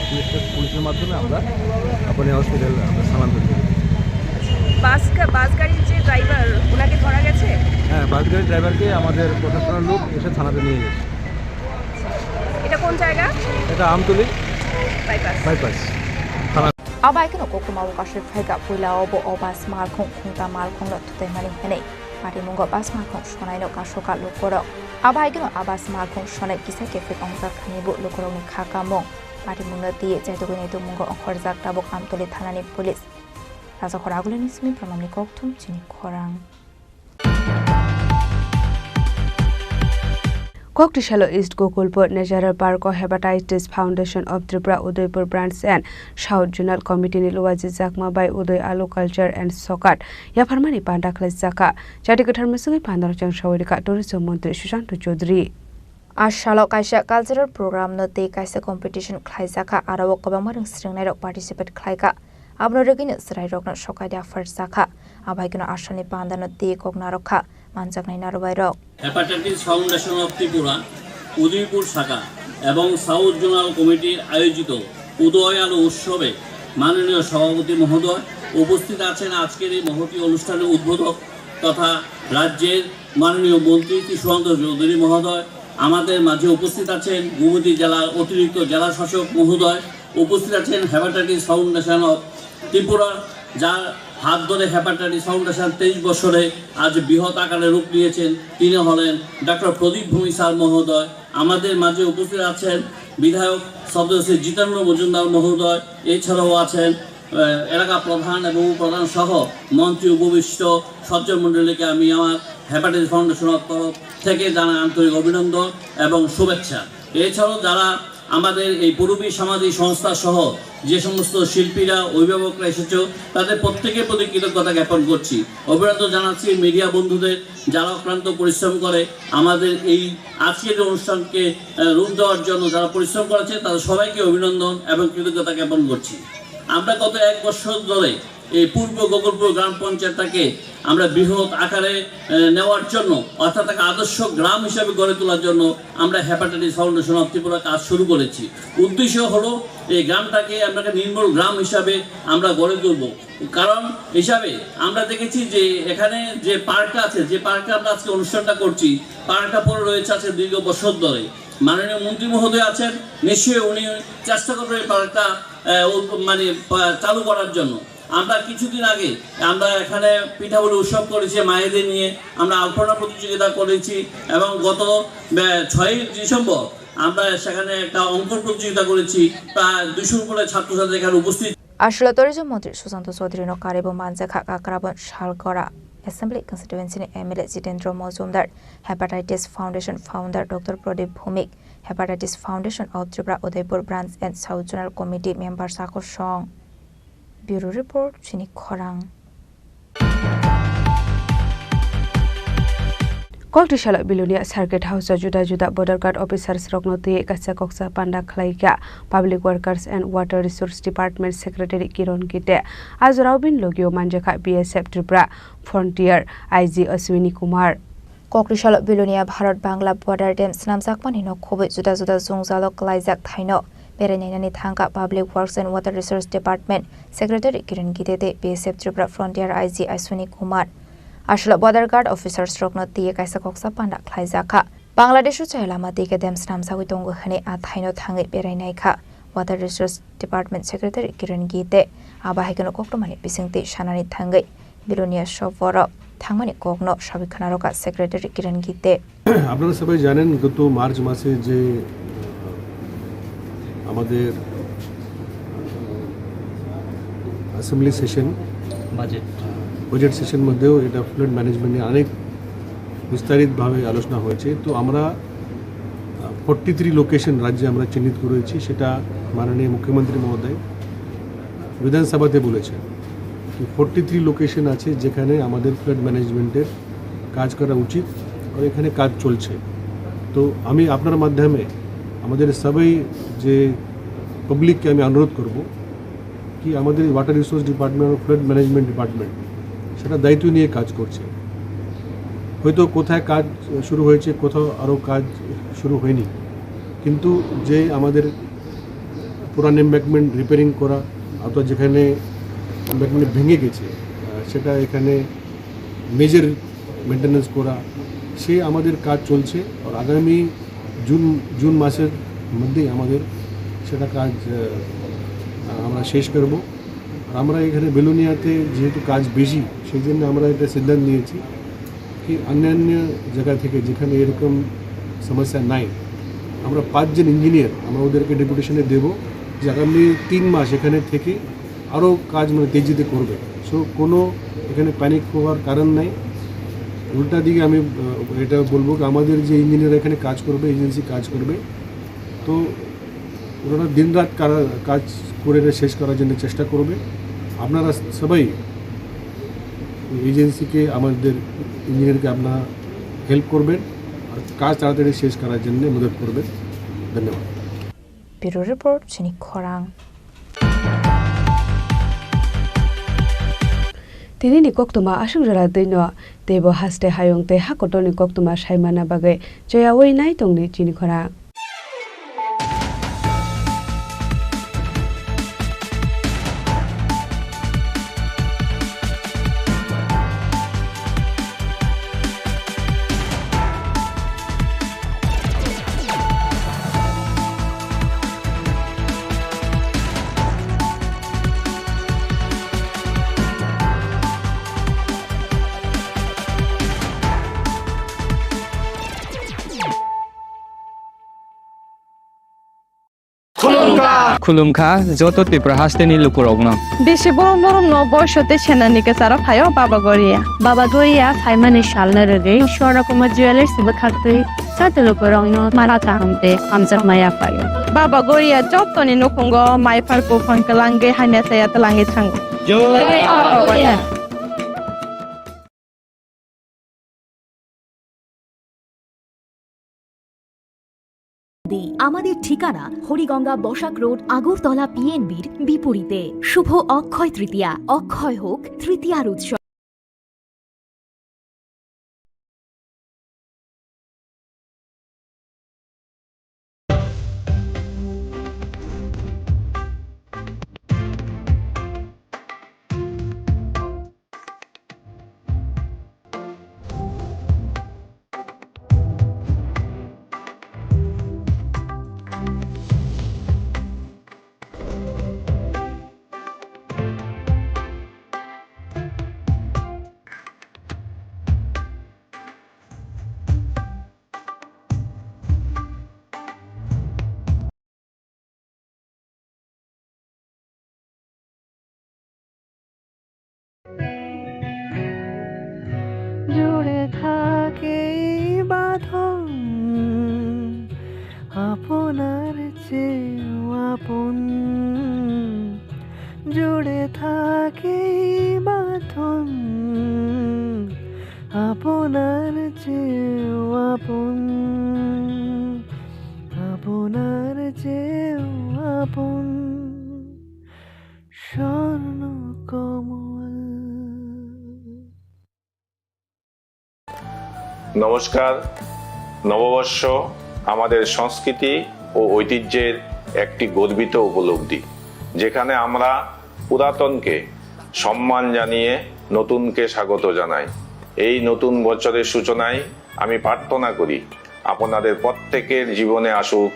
পুলিশের মাধ্যমে আমরা আপনি হসপিটাল স্থানান্তর করি। বাস গাড়ির যে ড্রাইভার ওনাকে ধরা গেছে? হ্যাঁ, বাস গাড়ির ড্রাইভারকে আমাদের প্রশাসনের লোক এসে থানাতে নিয়ে গেছে। এটা কোন জায়গা? এটা আমতলি বাইপাস থানা। আবাই কেন কোকটমা কাশে ফাইগা পয়লাওবো অবাস মালখং খুংতা মালখং থুতাইমানি হেनै পাটিমুঙ্গ বাস মালখং সনাইनो কাশকা লোকরক আবাই কেন আবাস মালখং সনাই কিসা কেফে অংজাক খানিবো লোকরকनि খাকামং পাটিমুंनो দিয়ে চাইতগैनाय मुंग अंखरजाक दाबक আমতলি থানাनि पुलिस राजा खरा आगुले निसमी प्रणामनि ककथुम चिनि खरां Koktishala East Gokulpur Natural Park Hepatitis Foundation of Tripura Udaipur Branch and South Zonal Committee ni Luwaji Jakma by Uday Alu Culture and Sokat Yafarmani Panda Klesaka Chatikathar Musugi Pandar Chang Shawirika Tourism Mantri Sushant Chaudhary Ashalo kaisa cultural program no te kaisa competition khlaijaka aro kobangmarung sringnai rok participate khlaika abno regino srai rokno sokai da first saka abaigino ashani pandano te kokna rokha manjaknai narobai rok hepatitis foundation of Tripura Udaipur শাখা এবং south zonal কমিটির আয়োজিত উদয় আলো উৎসবে মাননীয় সভাপতি মহোদয় উপস্থিত আছেন। আজকের এই মহতী অনুষ্ঠানের উদ্বোধক তথা রাজ্যের মাননীয় মন্ত্রী কৃষ্ণচন্দ্র চৌধুরী মহোদয়, আমাদের মাঝে উপস্থিত আছেন গোমতী জেলার অতিরিক্ত জেলা শাসক মহোদয়, উপস্থিত আছেন হেপাটাইটিস ফাউন্ডেশন অফ ত্রিপুরা, যার হাত ধরে হেপাটাইটিস ফাউন্ডেশন 23 বছরে আজ বৃহৎ আকারে রূপ নিয়েছেন। তিনি হলেন ডক্টর প্রদীপ ভূমি স্যার মহোদয়। আমাদের মাঝে উপস্থিত আছেন বিধায়ক সদস্য জিতেন্দ্র মজুমদার মহোদয়, এছাড়াও আছেন এলাকা প্রধান এবং উপপ্রধান সহ মন্ত্রী উপবিষ্ট সজ্জন মণ্ডলীকে আমি আমার হেপাটাইটিস ফাউন্ডেশনের তরফ থেকে জানাই আন্তরিক অভিনন্দন এবং শুভেচ্ছা। এছাড়াও যারা আমাদের এই পূর্বী সামাজিক সংস্থা সহ যে সমস্ত শিল্পীরা অভিভাবকরা এসেছে তাদের প্রত্যেকের প্রতি কৃতজ্ঞতা জ্ঞাপন করছি, অভিনন্দন জানাচ্ছি মিডিয়া বন্ধুদের যারা অক্লান্ত পরিশ্রম করে আমাদের এই আজকের অনুষ্ঠানকে রূপ দেওয়ার জন্য যারা পরিশ্রম করেছে তাদের সবাইকে অভিনন্দন এবং কৃতজ্ঞতা জ্ঞাপন করছি। আমরা গত 1 বছর ধরে এই পূর্ব গোকুলপুর গ্রাম পঞ্চায়েতটাকে আমরা বৃহৎ আকারে নেওয়ার জন্য অর্থাৎ তাকে আদর্শ গ্রাম হিসাবে গড়ে তোলার জন্য আমরা হেপাটাইটিস ফাউন্ডেশন অফ ত্রিপুরা কাজ শুরু করেছি। উদ্দেশ্য হলো এই গ্রামটাকে আমরা নির্মল গ্রাম হিসাবে আমরা গড়ে তুলব। কারণ হিসাবে আমরা দেখেছি যে এখানে যে পার্কটা আছে, যে পার্কে আমরা আজকে অনুষ্ঠানটা করছি, পার্কটা পরে রয়েছে আছে দীর্ঘ বছর ধরে। মাননীয় মন্ত্রী মহোদয় আছেন, নিশ্চয়ই উনি চেষ্টা করবেন এই পার্কটা মানে চালু করার জন্য। আমরা কিছুদিন আগে আমরা এখানে পিঠাপুলি উৎসব করেছি মায়েদের নিয়ে, আমরা আলপনা প্রতিযোগিতা করেছি এবং গত 6ই ডিসেম্বর আমরা সেখানে একটা অঙ্কন প্রতিযোগিতা করেছি। প্রায় 200 উপরে ছাত্রছাত্রী এখানে উপস্থিত। আসলে টুরিজম মন্ত্রী সুশান্ত চৌধুরী নকার এবং মানজাখা Kakraban Salgara Assembly Constituency MLA Jitendra Mojumdar, Hepatitis Foundation Founder Dr. Pradip Bhumik, Hepatitis Foundation of Tripura Udaipur Branch and South Zonal Committee Member Sako Song. Bureau Report, Chini Khorang. Kokti Shalak Bilunia Circuit House Juda Juda Border Guard Officers Rognoti Kasa Koksa Panda Klaika Public Workers and Water Resource Department Secretary Kiron Gite Azraubin Logio Manjaka BSF Tripura Frontier IG Aswini Kumar Kokti Shalak Bilunia Bharat Bangla Border Dam Snamsak Manino Kobe Juda Juda Zungzalo Klaizak Thaino Berenani Thangka Public Works and Water Resource Department Secretary Kiron Gite BSF Tripura Frontier IG Aswini Kumar Ashla Border Guard Officers Rognoti Kaisa Koksa Panda Klaizaka Bangladesh Chailama Dike Dam Snamsa Witongo Hane Athaino Thangi Berenaika Water Resource Department Secretary Kiron Gite Abahikano Koktomani Bisingti Shanani Thangi Bilunia Shovoro Thangmani Kokno Shabikanaroka Secretary Kiron Gite আপনারা সবাই জানেন গত March মাসে যে আমাদের assembly session budget session মধ্যেও এটা flood management নিয়ে অনেক বিস্তারিতভাবে আলোচনা হয়েছে। তো আমরা 43 লোকেশন রাজ্যে আমরা চিহ্নিত করেছি, সেটা মাননীয় মুখ্যমন্ত্রী মহোদয় বিধানসভাতে বলেছেন। 43 লোকেশন আছে যেখানে আমাদের ফ্লাড ম্যানেজমেন্টের কাজ করা উচিত আর এখানে কাজ চলছে। তো আমি আপনার মাধ্যমে আমাদের সবাই যে পাবলিককে আমি অনুরোধ করব কি আমাদের ওয়াটার রিসোর্স ডিপার্টমেন্ট আর ফ্লাড ম্যানেজমেন্ট ডিপার্টমেন্ট সেটা দায়িত্ব নিয়ে কাজ করছে। হয়তো কোথায় কাজ শুরু হয়েছে, কোথাও আরও কাজ শুরু হয়নি, কিন্তু যে আমাদের পুরান এম্ব্যাঙ্কমেন্ট রিপেয়ারিং করা অথবা যেখানে এম্ব্যাঙ্কমেন্ট ভেঙে গেছে সেটা এখানে মেজর মেনটেন্যান্স করা, সে আমাদের কাজ চলছে। আর আগামী জুন মাসের মধ্যেই আমাদের সেটা কাজ আমরা শেষ করব। আর আমরা এখানে বেলুনিয়াতে যেহেতু কাজ বেশি, সেই জন্য আমরা এটা সিদ্ধান্ত নিয়েছি কি অন্যান্য জায়গা থেকে যেখানে এরকম সমস্যা নাই, আমরা 5 জন ইঞ্জিনিয়ার আমরা ওদেরকে ডেপুটেশনে দেব যে আগামী 3 মাস এখানে থেকে আরও কাজ মানে তেজিতে করবে। সো কোনো এখানে প্যানিক হওয়ার কারণ নাই। উল্টা দিকে আমি এটা বলবো যে আমাদের যে ইঞ্জিনিয়ার এখানে কাজ করবে, এজেন্সি কাজ করবে, তো ওরা দিনরাত কাজ করে শেষ করার জন্য চেষ্টা করবে। আপনারা সবাই এজেন্সিকে আমাদের ইঞ্জিনিয়ারকে আপনারা হেল্প করবেন আর কাজ তাড়াতাড়ি শেষ করার জন্য মদত করবেন। ধন্যবাদ। Bureau report Chini খরাং। তিনি nikokuma asungjara deino tebo haste hayong te hakoto nikokuma saimana bagai joya oi nai tongni chini khora खुलुमखा जत त्रिपुरा हास्तेनि लुकुरावनो बेसे बरम बरम न बयसते सेनानिके सारा फायो बाबा गरिया थाइमानि सालना रगे शोरा कुमार ज्वेलर्स बखाते साते लुकुरावनो माराता हमते हमजा माया पायो बाबा गरिया जतनि नखंगो माइफारको फनकलांगे हाने साया तलांगे थांगो আমাদের ঠিকানা হরিগঙ্গা বসাক রোড আগরতলা পিএনবির বিপরীতে। শুভ অক্ষয় তৃতীয়া, অক্ষয় হোক তৃতীয়ার উৎসব। জুড়ে থাকে বাঁধন আপনার চেয়েও আপন, জুড়ে থাকে বাঁধন আপনার চেয়েও আপন, আপনার চেয়েও আপন স্বর্ণ কমল। নমস্কার। নববর্ষ আমাদের সংস্কৃতি ও ঐতিহ্যের একটি গর্বিত উপলব্ধি, যেখানে আমরা পুরাতনকে সম্মান জানিয়ে নতুনকে স্বাগত জানাই। এই নতুন বছরের সূচনায় আমি প্রার্থনা করি আপনাদের প্রত্যেকের জীবনে আসুক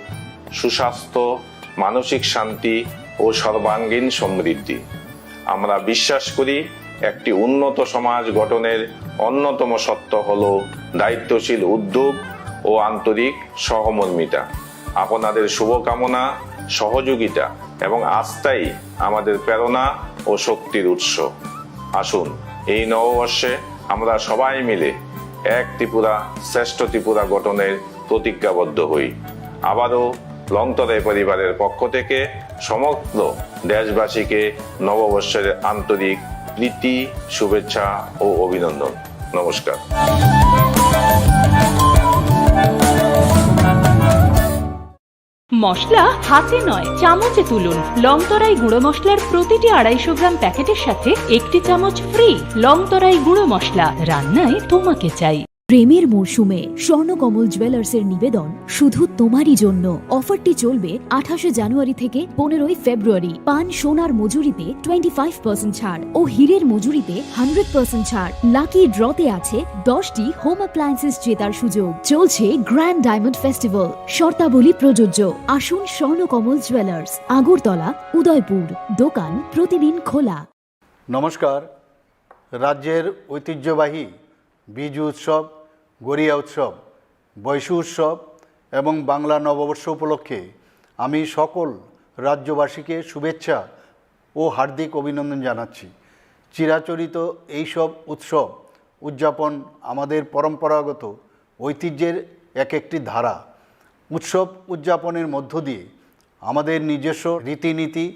সুস্বাস্থ্য, মানসিক শান্তি ও সর্বাঙ্গীন সমৃদ্ধি। আমরা বিশ্বাস করি একটি উন্নত সমাজ গঠনের অন্যতম সত্য হল দায়িত্বশীল উদ্যোগ ও আন্তরিক সহমর্মিতা। আপনাদের শুভকামনা, সহযোগিতা এবং আস্থাই আমাদের প্রেরণা ও শক্তির উৎস। আসুন এই নববর্ষে আমরা সবাই মিলে এক ত্রিপুরা শ্রেষ্ঠ ত্রিপুরা গঠনের প্রতিজ্ঞাবদ্ধ হই। আবারও লংতরাই পরিবারের পক্ষ থেকে সমগ্র দেশবাসীকে নববর্ষের আন্তরিক প্রীতি, শুভেচ্ছা ও অভিনন্দন। নমস্কার। মশলা হাতে নয় চামচে তুলুন। লংতরাই গুঁড়ো মশলার প্রতিটি 250 গ্রাম প্যাকেটের সাথে একটি চামচ ফ্রি। লংতরাই গুঁড়ো মশলা, রান্নায় তোমাকে চাই। প্রেমের মরশুমে স্বর্ণকমল জুয়েলার্সের নিবেদন শুধু তোমারই জন্য। অফারটি চলবে 28 জানুয়ারি থেকে 15 ফেব্রুয়ারি। পান সোনার মজুরিতে 25% ছাড় ও হীরের মজুরিতে 100% ছাড়। লাকি ড্রতে আছে 10টি হোম অ্যাপ্লায়েন্সেস জেতার সুযোগ। চলছে গ্র্যান্ড ডায়মন্ড ফেস্টিভ্যাল, শর্তাবলী প্রযোজ্য। আসুন স্বর্ণকমল জুয়েলার্স, আগরতলা, উদয়পুর। দোকান প্রতিদিন খোলা। নমস্কার। রাজ্যের ঐতিহ্যবাহী বিজু উৎসব, গড়িয়া উৎসব, বৈশু উৎসব এবং বাংলা নববর্ষ উপলক্ষে আমি সকল রাজ্যবাসীকে শুভেচ্ছা ও হার্দিক অভিনন্দন জানাচ্ছি। চিরাচরিত এইসব উৎসব উদযাপন আমাদের পরম্পরাগত ঐতিহ্যের এক একটি ধারা। উৎসব উদযাপনের মধ্য দিয়ে আমাদের নিজস্ব রীতিনীতি